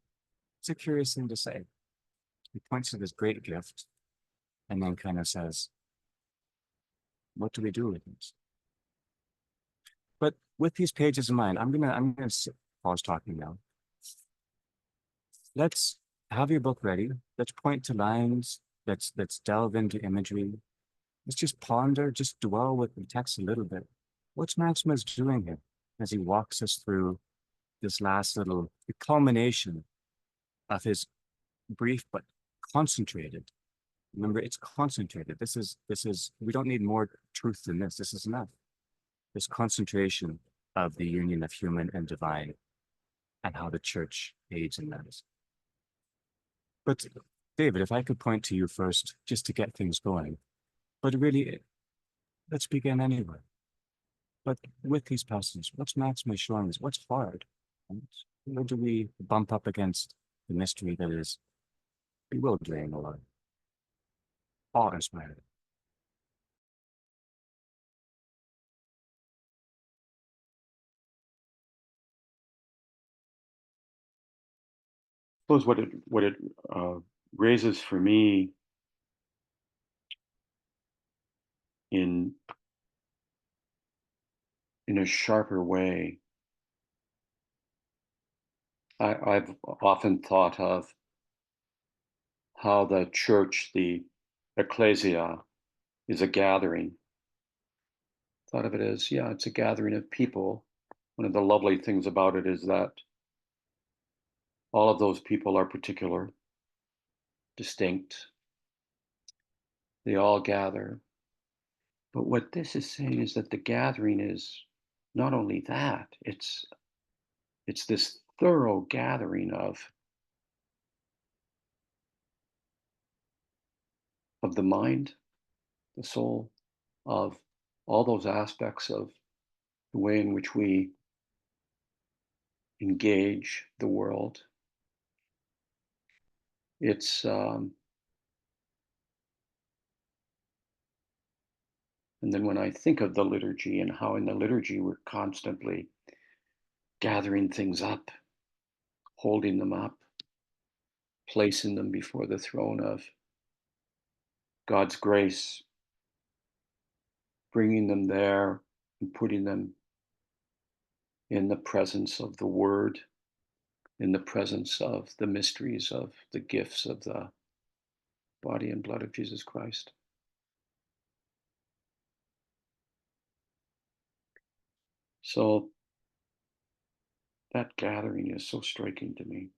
it's a curious thing to say. He points to this great gift and then kind of says, what do we do with this? But with these pages in mind, I'm gonna pause talking now. Let's have your book ready. Let's point to lines. Let's delve into imagery. Let's just ponder, just dwell with the text a little bit. What's Maximus doing here as he walks us through this last little culmination of his brief but concentrated? Remember, it's concentrated. This is, we don't need more truth than this. This is enough. This concentration of the union of human and divine and how the church aids in that. But David, if I could point to you first, just to get things going, but really, let's begin anywhere. But with these passages, what's Maximus showing us? What's hard? Where do we bump up against the mystery that is bewildering or awe-inspiring? I suppose what it raises for me in a sharper way, I've often thought of how the church, the ecclesia, is a gathering. Thought of it as, yeah, it's a gathering of people. One of the lovely things about it is that all of those people are particular, distinct. They all gather. But what this is saying is that the gathering is not only that, it's this thorough gathering of the mind, the soul, of all those aspects of the way in which we engage the world. It's And then when I think of the liturgy and how in the liturgy we're constantly gathering things up, holding them up, placing them before the throne of God's grace, bringing them there and putting them in the presence of the Word, in the presence of the mysteries of the gifts of the body and blood of Jesus Christ. So that gathering is so striking to me.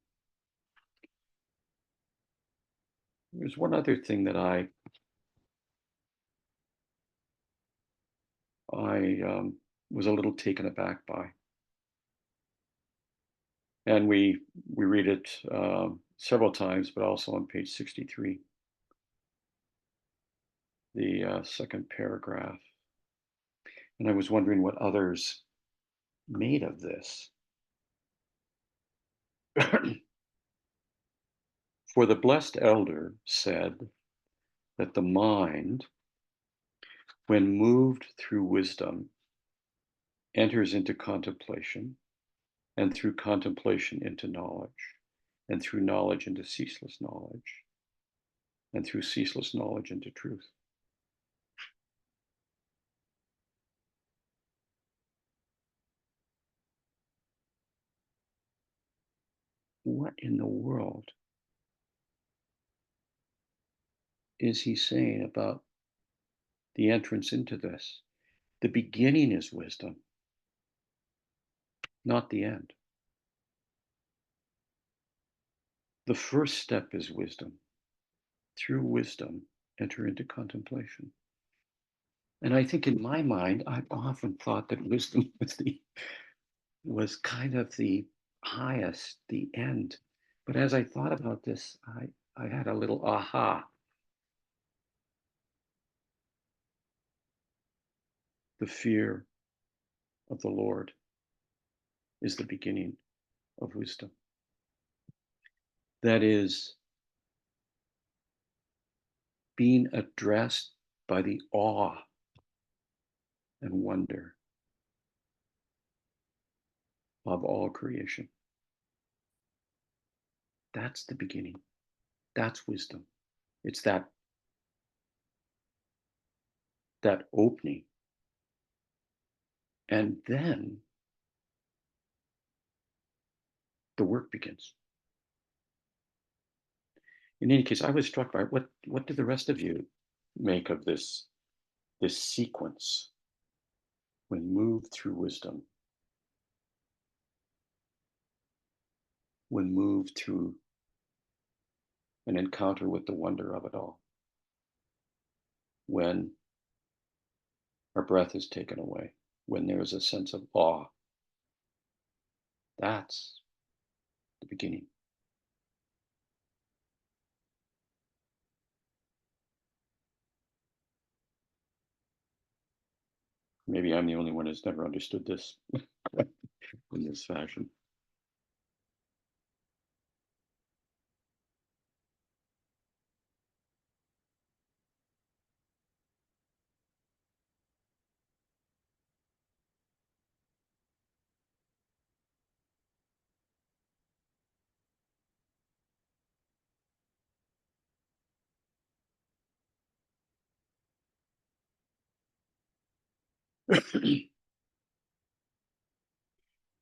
There's one other thing that I was a little taken aback by, and we read it several times, but also on page 63, the second paragraph. And I was wondering what others made of this. For the blessed elder said that the mind, when moved through wisdom, enters into contemplation, and through contemplation into knowledge, and through knowledge into ceaseless knowledge, and through ceaseless knowledge into truth. What in the world is he saying about the entrance into this? The beginning is wisdom, not the end. The first step is wisdom. Through wisdom, enter into contemplation. And I think in my mind, I've often thought that wisdom was kind of the highest, the end. But as I thought about this, I had a little aha. The fear of the Lord is the beginning of wisdom. That is being addressed by the awe and wonder of all creation. That's the beginning. That's wisdom. It's that opening. And then the work begins. In any case, I was struck by what do the rest of you make of this sequence when moved through wisdom, when moved through an encounter with the wonder of it all, when our breath is taken away, when there's a sense of awe. That's the beginning. Maybe I'm the only one who's never understood this in this fashion.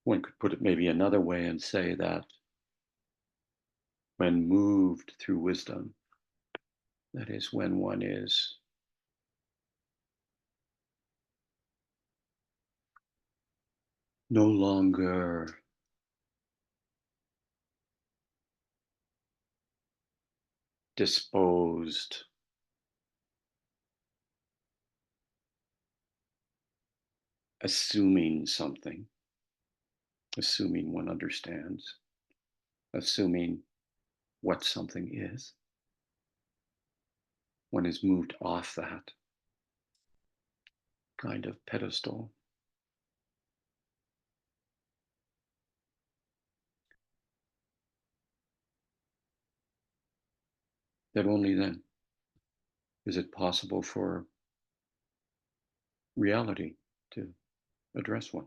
One could put it maybe another way and say that when moved through wisdom, that is when one is no longer disposed assuming something, assuming one understands, assuming what something is. One is moved off that kind of pedestal. That only then is it possible for reality to address one,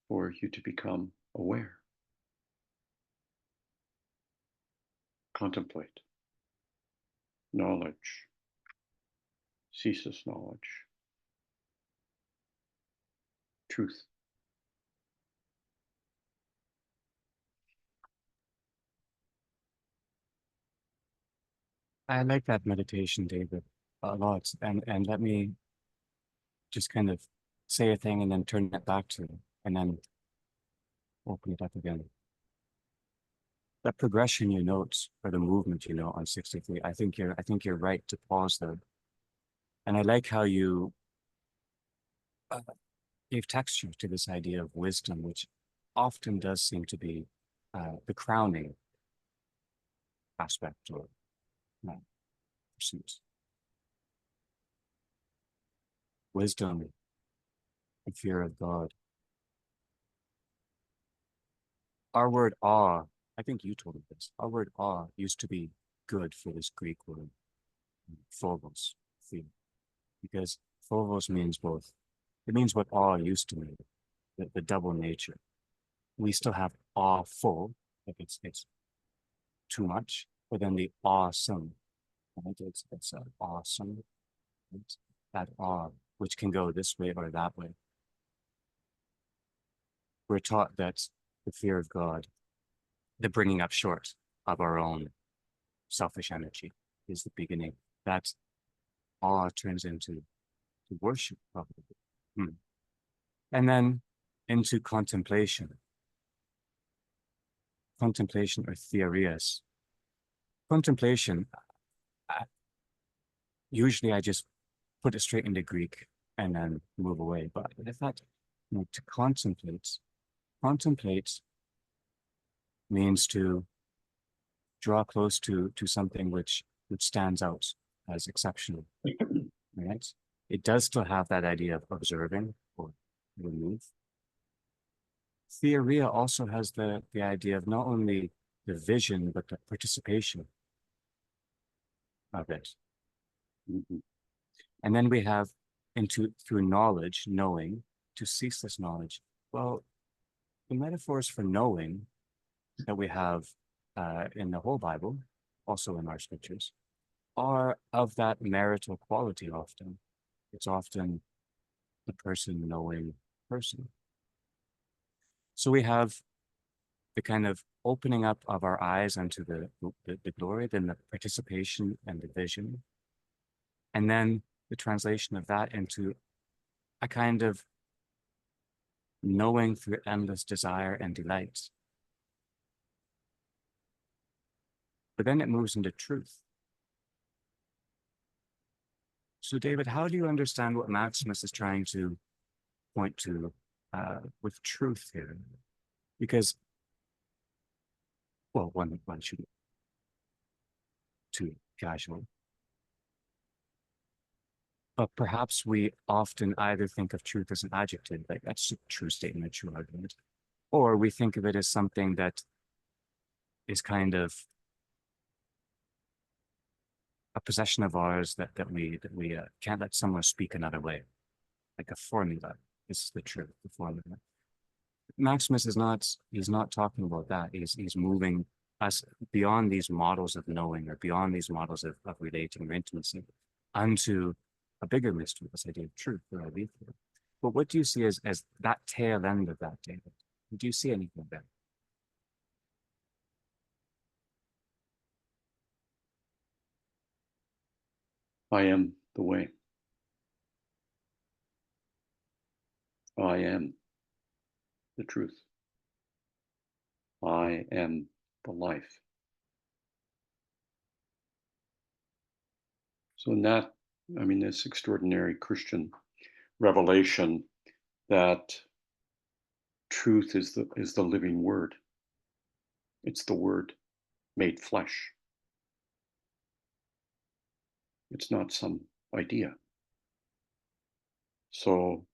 for you to become aware, contemplate, knowledge, ceaseless knowledge, truth. I like that meditation, David, a lot. And let me just kind of say a thing and then turn it back to you, and then open it up again. That progression you note, or the movement you note on 63, I think you're right to pause there. And I like how you uh, gave texture to this idea of wisdom, which often does seem to be the crowning aspect or pursuit. Wisdom and fear of God. Our word awe, I think you told me this, our word awe used to be good for this Greek word, phobos, fear, because phobos means both. It means what awe used to mean, the double nature. We still have awful, like it's too much, but then the awesome, right? It's awesome, right? That awe, which can go this way or that way. We're taught that the fear of God, the bringing up short of our own selfish energy is the beginning. That awe turns into worship, probably. And then into contemplation. Contemplation or theorias. Contemplation, usually I just put it straight into Greek and then move away. But in fact, to contemplate means to draw close to something which stands out as exceptional, right? It does still have that idea of observing or remove. Theoria also has the idea of not only the vision, but the participation of it. Mm-hmm. And then we have through knowledge, knowing, to ceaseless knowledge. Well, the metaphors for knowing that we have in the whole Bible, also in our scriptures, are of that marital quality often. It's often the person knowing person. So we have the kind of opening up of our eyes unto the glory, then the participation and the vision, and then the translation of that into a kind of knowing through endless desire and delight. But then it moves into truth. So, David, how do you understand what Maximus is trying to point to with truth here? Because, well, one shouldn't too casual. But perhaps we often either think of truth as an adjective, like that's a true statement, a true argument, or we think of it as something that is kind of a possession of ours that we can't let someone speak another way, like a formula. This is the truth, the formula. Maximus is not, he's not talking about that. He's moving us beyond these models of knowing or beyond these models of relating or intimacy unto a bigger mystery, this idea of truth or aletheia. But what do you see as that tail end of that, David? Do you see anything there? I am the way. I am the truth. I am the life. So in that, I mean, this extraordinary Christian revelation that truth is the living word. It's the word made flesh. It's not some idea. So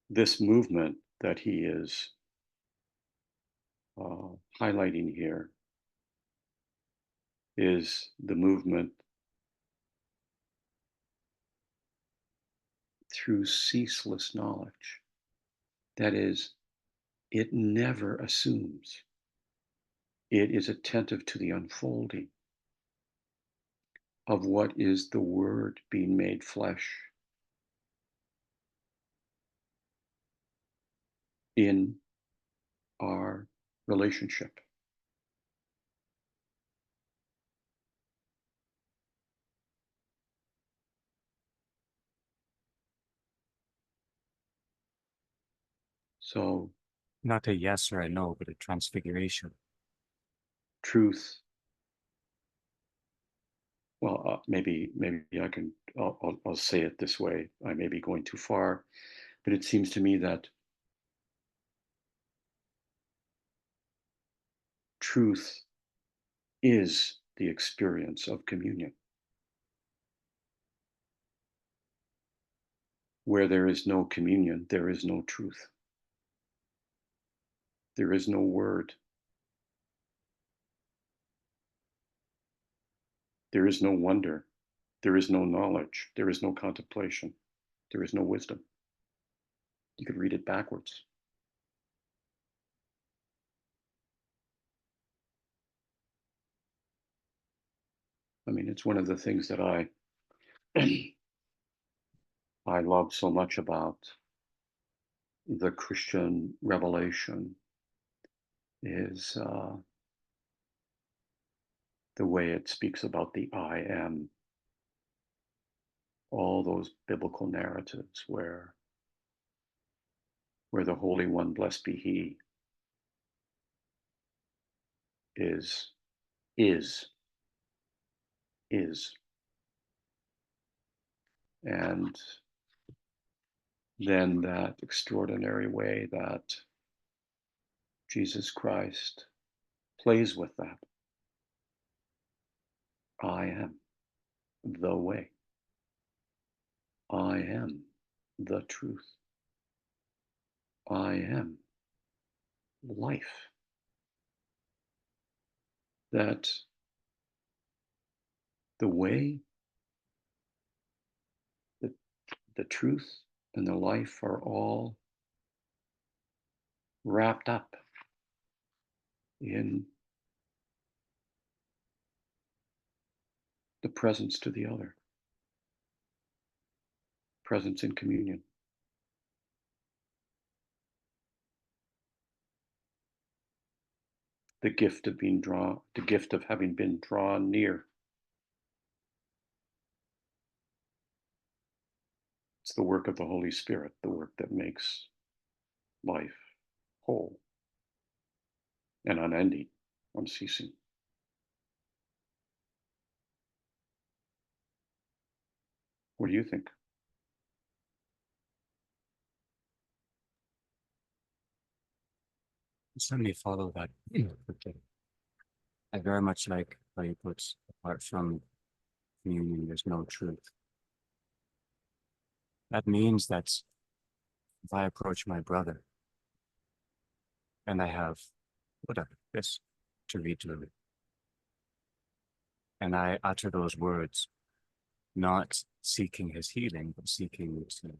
this movement that he is highlighting here is the movement through ceaseless knowledge. That is, it never assumes. It is attentive to the unfolding of what is the Word being made flesh in our relationship. So, Not a yes or a no, but a transfiguration. truth. Well, maybe I can. I'll say it this way. I may be going too far, but it seems to me that truth is the experience of communion. Where there is no communion, there is no truth. There is no word. There is no wonder. There is no knowledge. There is no contemplation. There is no wisdom. You could read it backwards. I mean, it's one of the things that I I love so much about the Christian revelation is the way it speaks about the I am. All those biblical narratives where the Holy One, blessed be He, is is is, and then that extraordinary way that Jesus Christ plays with that. I am the way. I am the truth. I am life. That the way, the, the truth, and the life are all wrapped up in the presence to the other, presence in communion. The gift of being drawn, the gift of having been drawn near. It's the work of the Holy Spirit, the work that makes life whole and unending, unceasing. What do you think? Certainly follow that. Okay. I very much like how you put, apart from communion, there's no truth. That means that if I approach my brother and I have whatever this to read to him, and I utter those words, not seeking his healing, but seeking to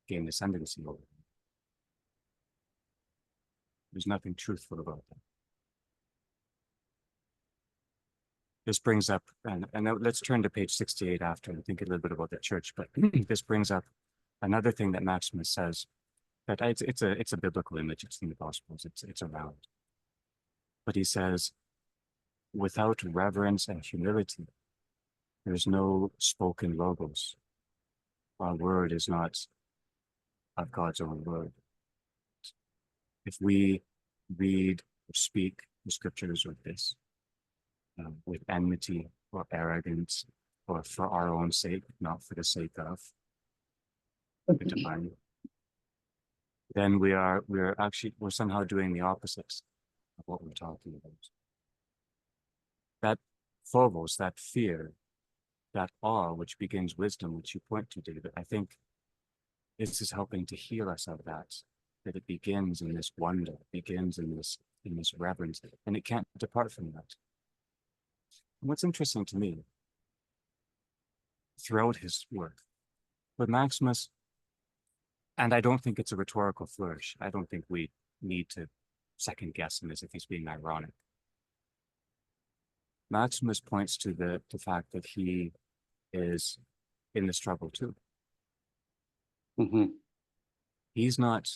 gain ascendancy over him, there's nothing truthful about that. This brings up, and now let's turn to page 68 after and think a little bit about the church, but this brings up another thing that Maximus says, that it's a biblical image, it's in the Gospels, it's around. But he says, without reverence and humility, there's no spoken logos. Our word is not of God's own word. If we read or speak the scriptures with this, with enmity or arrogance, or for our own sake, not for the sake of the divine, then we're somehow doing the opposite of what we're talking about. That phobos, that fear, that awe, which begins wisdom, which you point to, David, I think this is helping to heal us of that it begins in this wonder, begins in this reverence, and it can't depart from that. And what's interesting to me, throughout his work, with Maximus, And I don't think it's a rhetorical flourish. I don't think we need to second guess him as if he's being ironic. Maximus points to the fact that he is in the struggle too. Mm-hmm. He's not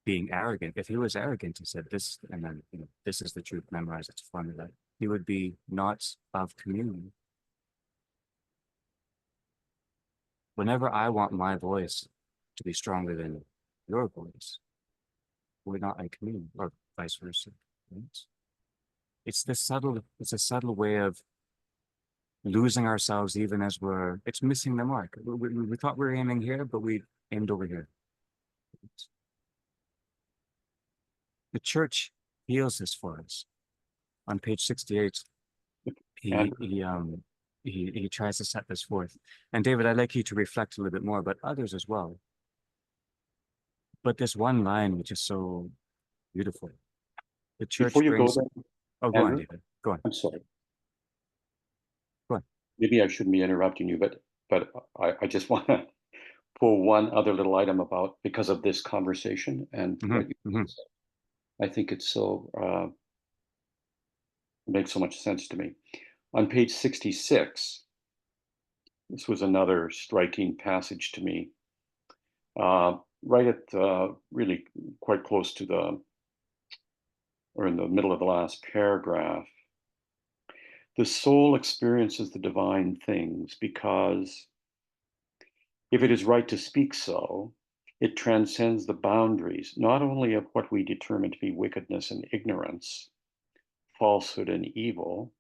being arrogant. If he was arrogant, he said this, and then this is the truth, memorize its formula. He would be not of communion. Whenever I want my voice to be stronger than your voice, we're not in communion, or vice versa. Right? It's a subtle way of losing ourselves even as it's missing the mark. We thought we were aiming here, but we aimed over here. The church heals this for us. On page 68, he tries to set this forth. And David, I'd like you to reflect a little bit more, but others as well. But this one line, which is so beautiful, the church Before you brings. go there, Oh, go on, Andrew, David. Go on. I'm sorry. Go on. Maybe I shouldn't be interrupting you, but I just want to pull one other little item about because of this conversation and what you said. I think it's so it makes so much sense to me. On page 66, this was another striking passage to me. Right at really quite close to or in the middle of the last paragraph, the soul experiences the divine things because, if it is right to speak so, it transcends the boundaries not only of what we determine to be wickedness and ignorance, falsehood and evil,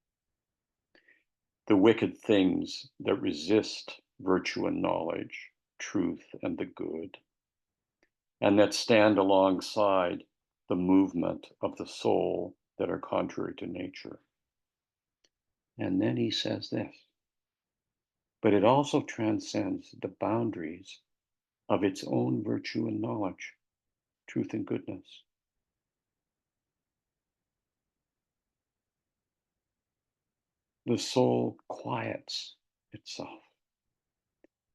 the wicked things that resist virtue and knowledge, truth and the good, and that stand alongside the movement of the soul that are contrary to nature. And then he says this, but it also transcends the boundaries of its own virtue and knowledge, truth and goodness. The soul quiets itself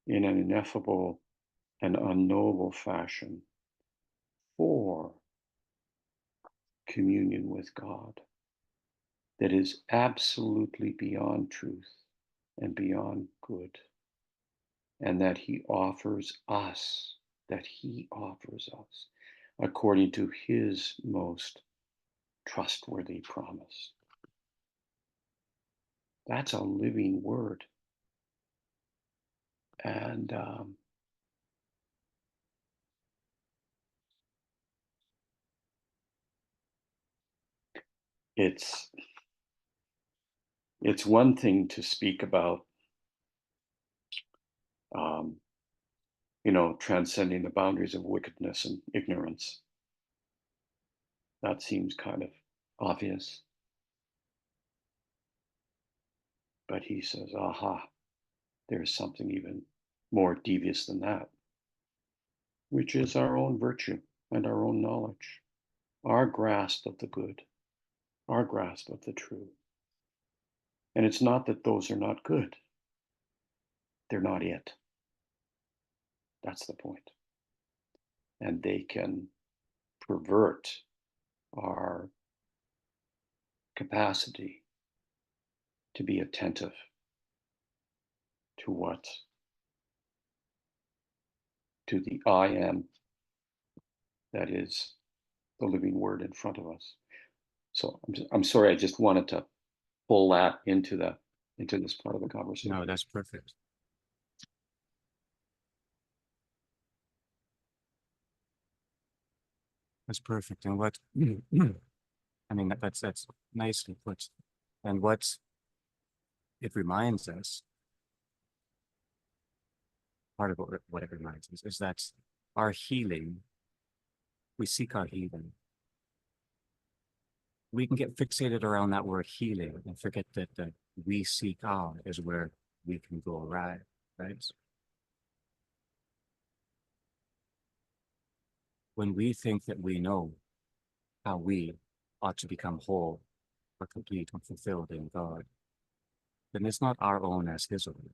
in an ineffable and unknowable fashion for communion with God that is absolutely beyond truth and beyond good, and that he offers us, according to his most trustworthy promise. That's a living word. And it's one thing to speak about transcending the boundaries of wickedness and ignorance. That seems kind of obvious. But he says, aha, there's something even more devious than that, which is our own virtue and our own knowledge, our grasp of the good, our grasp of the true. And it's not that those are not good. They're not it. That's the point. And they can pervert our capacity to be attentive to the I am that is the living word in front of us. So I'm sorry, I just wanted to pull that into this part of the conversation. No, that's perfect. That's perfect. And what I mean, that's nicely put. And what it reminds us, part of what it reminds us, is that our healing, we seek our healing. We can get fixated around that word healing and forget that the we seek out is where we can go right, right? When we think that we know how we ought to become whole or complete and fulfilled in God, then it's not our own as his own.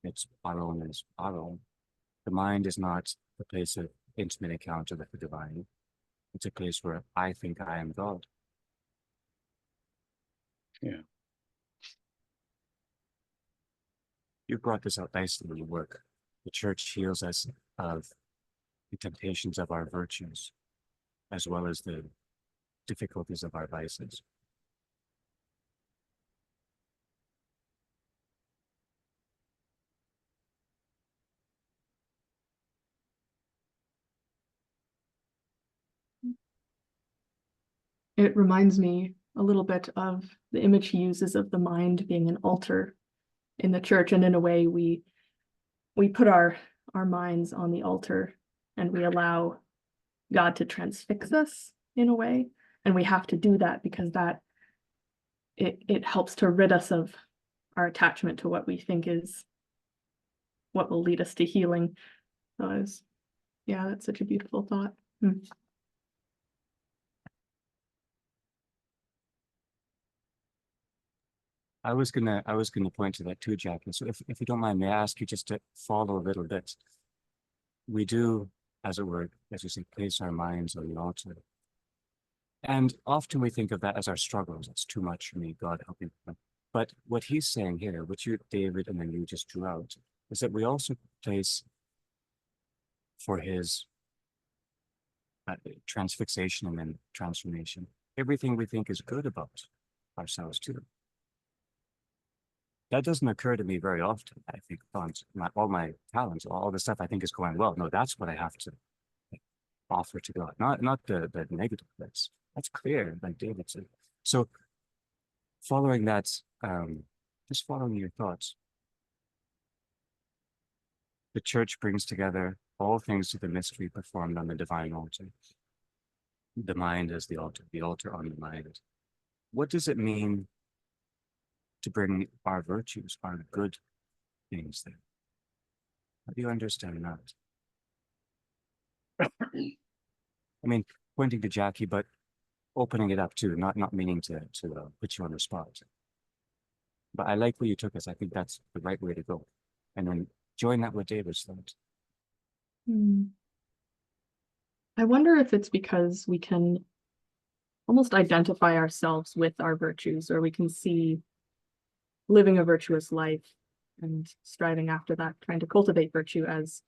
It's our own as our own. The mind is not the place of intimate encounter with the divine. It's a place where I think I am God. Yeah. You brought this out nicely in your work. The church heals us of the temptations of our virtues, as well as the difficulties of our vices. It reminds me a little bit of the image he uses of the mind being an altar in the church. And in a way, we put our minds on the altar and we allow God to transfix us in a way. And we have to do that because it helps to rid us of our attachment to what we think is what will lead us to healing. So yeah, that's such a beautiful thought. I was gonna point to that too, Jackie. So if you don't mind, may I ask you just to follow a little bit? We do, as it were, as you say, place our minds on the altar. And often we think of that as our struggles. It's too much for me, God help me. But what he's saying here, which you, David, and then you just drew out, is that we also place for his transfixation and then transformation, everything we think is good about ourselves too. That doesn't occur to me very often. I think all my talents, all the stuff I think is going well. No, that's what I have to offer to God, not the negative bits. That's clear, like David said. So following that, just following your thoughts. The church brings together all things to the mystery performed on the divine altar. The mind as the altar on the mind. What does it mean to bring our virtues, our good things there? How do you understand that? I mean, pointing to Jackie, but opening it up too, not meaning to put you on the spot. But I like where you took us. I think that's the right way to go. And then join that with David's thought. I wonder if it's because we can almost identify ourselves with our virtues, or we can see living a virtuous life and striving after that, trying to cultivate virtue as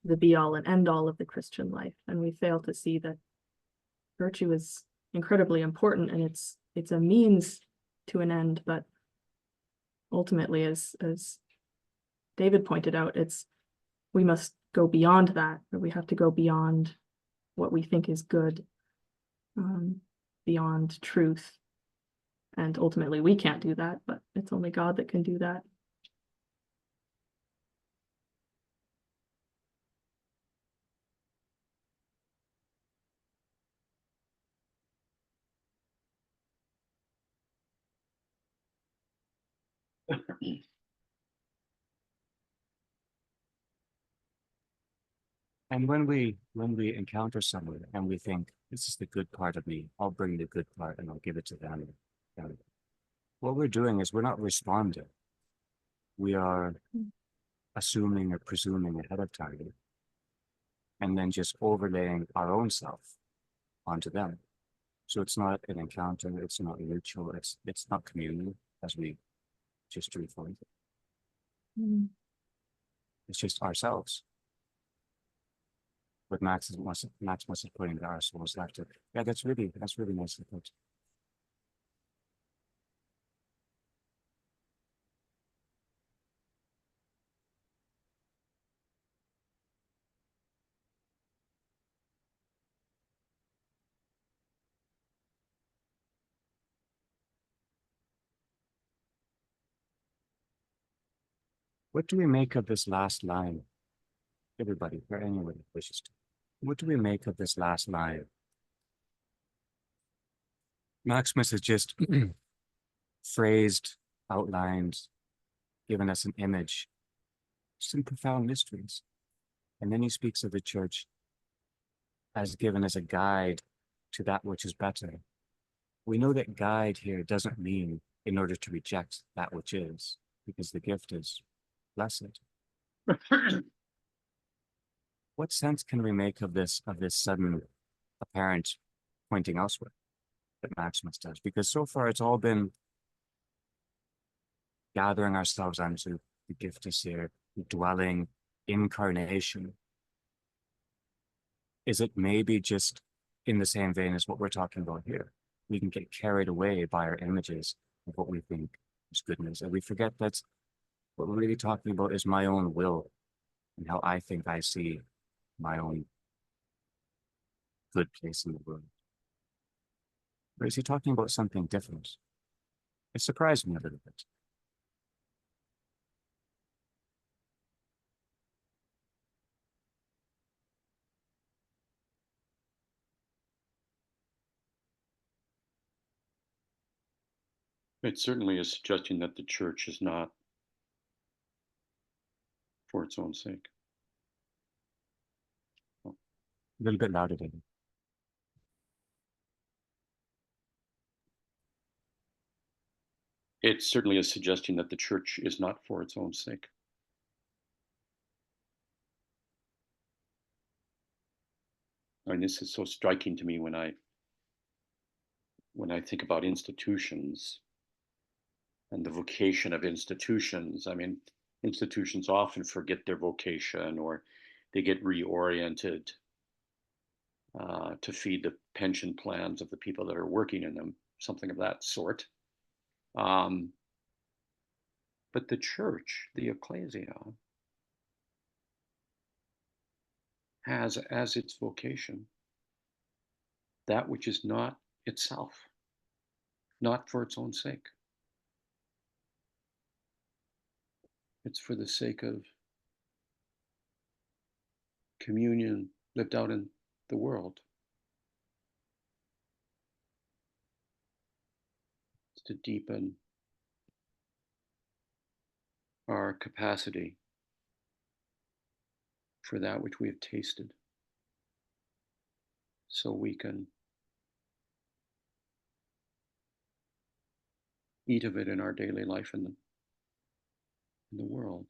the be all and end all of the Christian life. And we fail to see that virtue is incredibly important and it's a means to an end, but ultimately, as David pointed out, we must go beyond that, or we have to go beyond what we think is good, beyond truth. And ultimately, we can't do that, but it's only God that can do that. And when we encounter someone and we think, this is the good part of me, I'll bring the good part and I'll give it to them. What we're doing is we're not responding. We are assuming or presuming ahead of time and then just overlaying our own self onto them. So it's not an encounter, it's not mutual, it's not communal, as we just drew for it. It's just ourselves. What Max must have put into our souls after. Yeah, that's really nicely put. What do we make of this last line? Everybody, or anyone who wishes to. What do we make of this last line? Maximus has just phrased, outlined, given us an image, some profound mysteries. And then he speaks of the church as given as a guide to that which is better. We know that guide here doesn't mean in order to reject that which is, because the gift is blessed. what sense can we make of this sudden apparent pointing elsewhere that Maximus does? Because so far it's all been gathering ourselves onto the gift of seer, dwelling, incarnation. Is it maybe just in the same vein as what we're talking about here? We can get carried away by our images of what we think is goodness, and we forget that what we're really talking about is my own will and how I think I see my own good place in the world. Or is he talking about something different? It surprised me a little bit. It certainly is suggesting that the church is not for its own sake. A little bit louder, David. It certainly is suggesting that the church is not for its own sake. I mean, this is so striking to me when I think about institutions and the vocation of institutions. I mean, institutions often forget their vocation, or they get reoriented to feed the pension plans of the people that are working in them, something of that sort. But the church, the ecclesia, has as its vocation that which is not itself, not for its own sake. It's for the sake of communion lived out in the world. It's to deepen our capacity for that which we have tasted, so we can eat of it in our daily life in the world.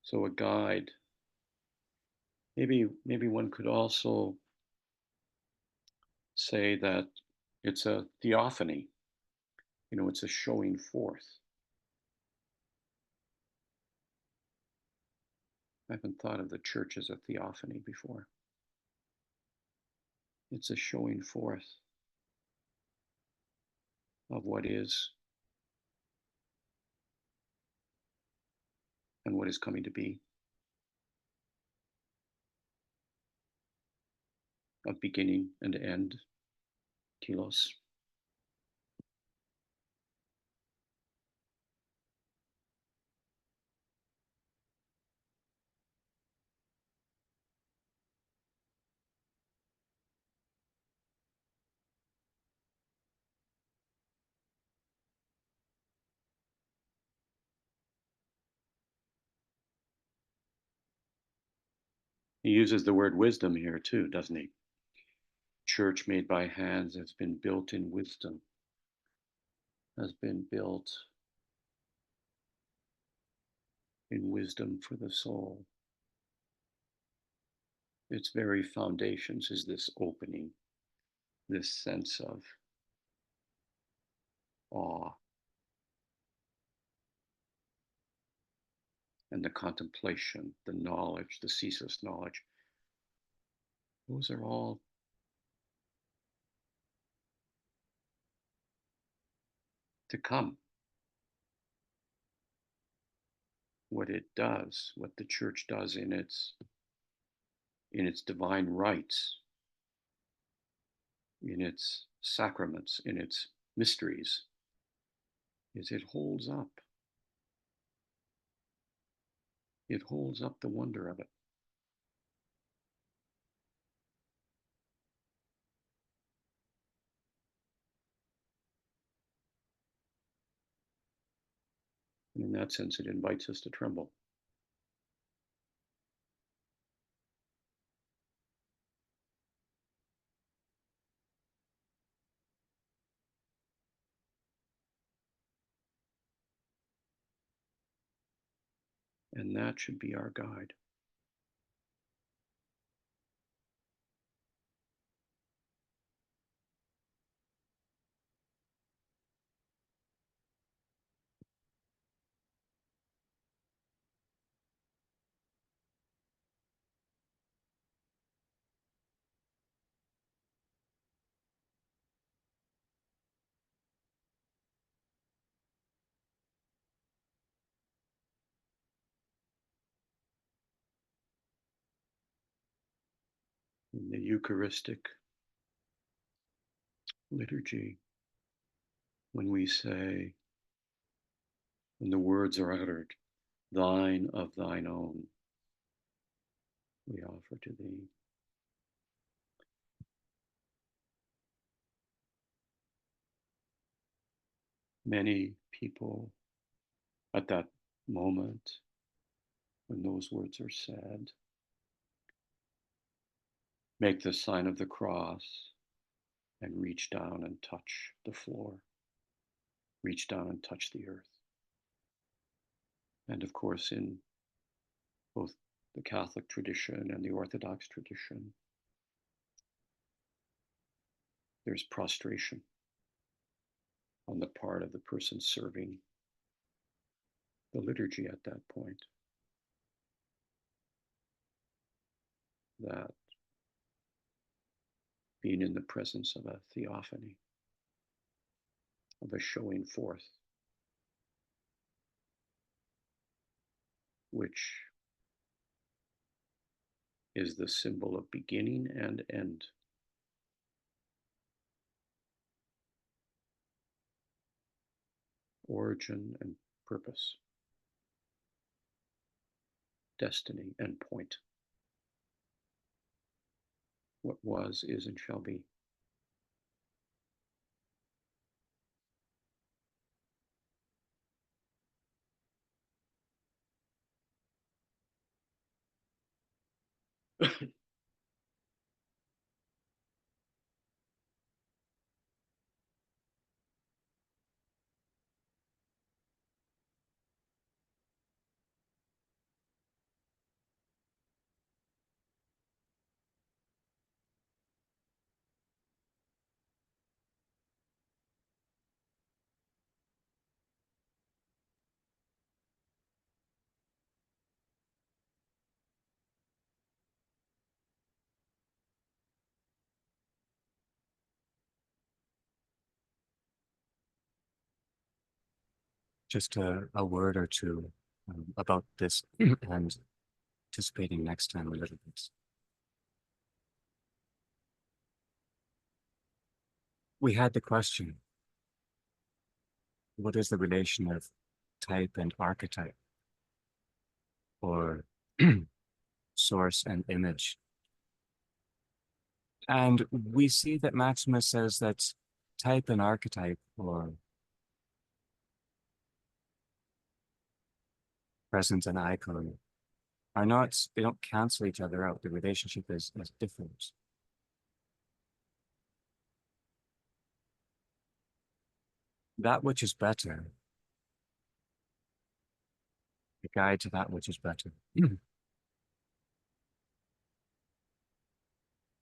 So a guide. Maybe one could also say that it's a theophany. It's a showing forth. I haven't thought of the church as a theophany before. It's a showing forth of what is and what is coming to be, of beginning and end, telos. He uses the word wisdom here too, doesn't he? Church made by hands has been built in wisdom, has been built in wisdom for the soul. Its very foundations is this opening, this sense of awe and the contemplation, the knowledge, the ceaseless knowledge. Those are all to come. What it does, what the church does in its divine rites, in its sacraments, in its mysteries, is it holds up. It holds up the wonder of it. And in that sense, it invites us to tremble. And that should be our guide. In the Eucharistic liturgy, when we say, when the words are uttered, thine of thine own, we offer to thee. Many people at that moment, when those words are said, make the sign of the cross and reach down and touch the floor, reach down and touch the earth. And of course, in both the Catholic tradition and the Orthodox tradition, there's prostration on the part of the person serving the liturgy at that point. That being in the presence of a theophany, of a showing forth, which is the symbol of beginning and end. Origin and purpose, destiny and point. What was, is, and shall be. Just a word or two about this and anticipating next time a little bit. We had the question, what is the relation of type and archetype, or source and image? And we see that Maximus says that type and archetype, or presence and icon, are not, they don't cancel each other out. The relationship is different. That which is better, the guide to that which is better.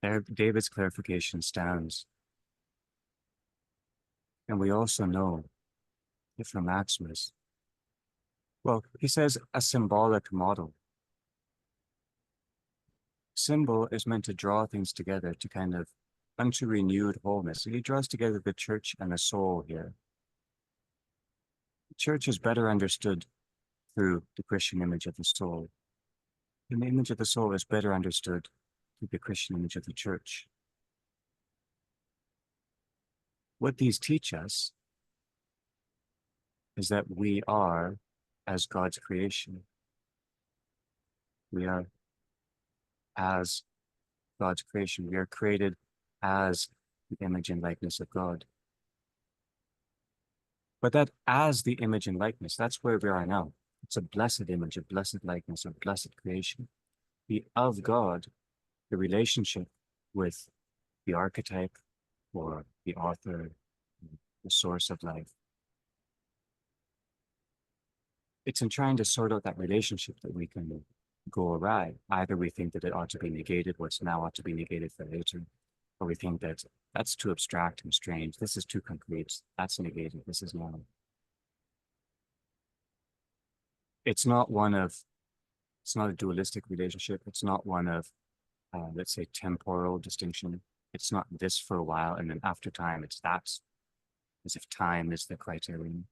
There, David's clarification stands. And we also know that from Maximus, well, he says a symbolic model. Symbol is meant to draw things together to kind of unto renewed wholeness. So he draws together the church and the soul here. The church is better understood through the Christian image of the soul. And the image of the soul is better understood through the Christian image of the church. What these teach us is that we are as God's creation. We are as God's creation. We are created as the image and likeness of God. But that as the image and likeness, that's where we are now. It's a blessed image, a blessed likeness, a blessed creation. The of God, the relationship with the archetype or the author, the source of life, it's in trying to sort out that relationship that we can go awry. Either we think that it ought to be negated, what's now ought to be negated for later, or we think that that's too abstract and strange. This is too concrete. That's negated. This is not. It's not one of, it's not a dualistic relationship. It's not one of, let's say, temporal distinction. It's not this for a while, and then after time, it's that, as if time is the criterion.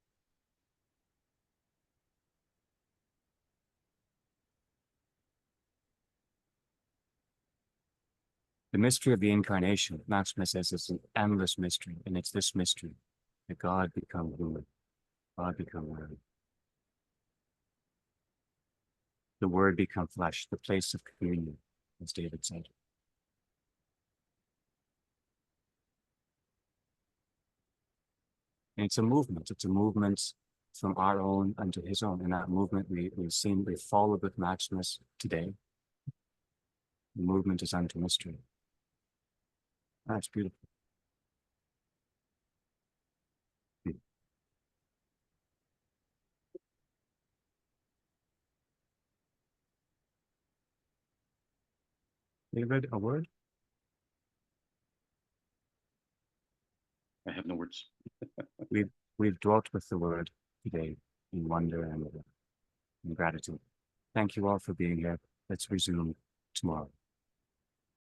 The mystery of the incarnation, Maximus says, is an endless mystery, and it's this mystery that God become human, God become man. The Word become flesh, the place of communion, as David said. And it's a movement from our own unto his own. And that movement we've followed with Maximus today. The movement is unto mystery. That's beautiful. David, a word? I have no words. We've dwelt with the word today in wonder and gratitude. Thank you all for being here. Let's resume tomorrow.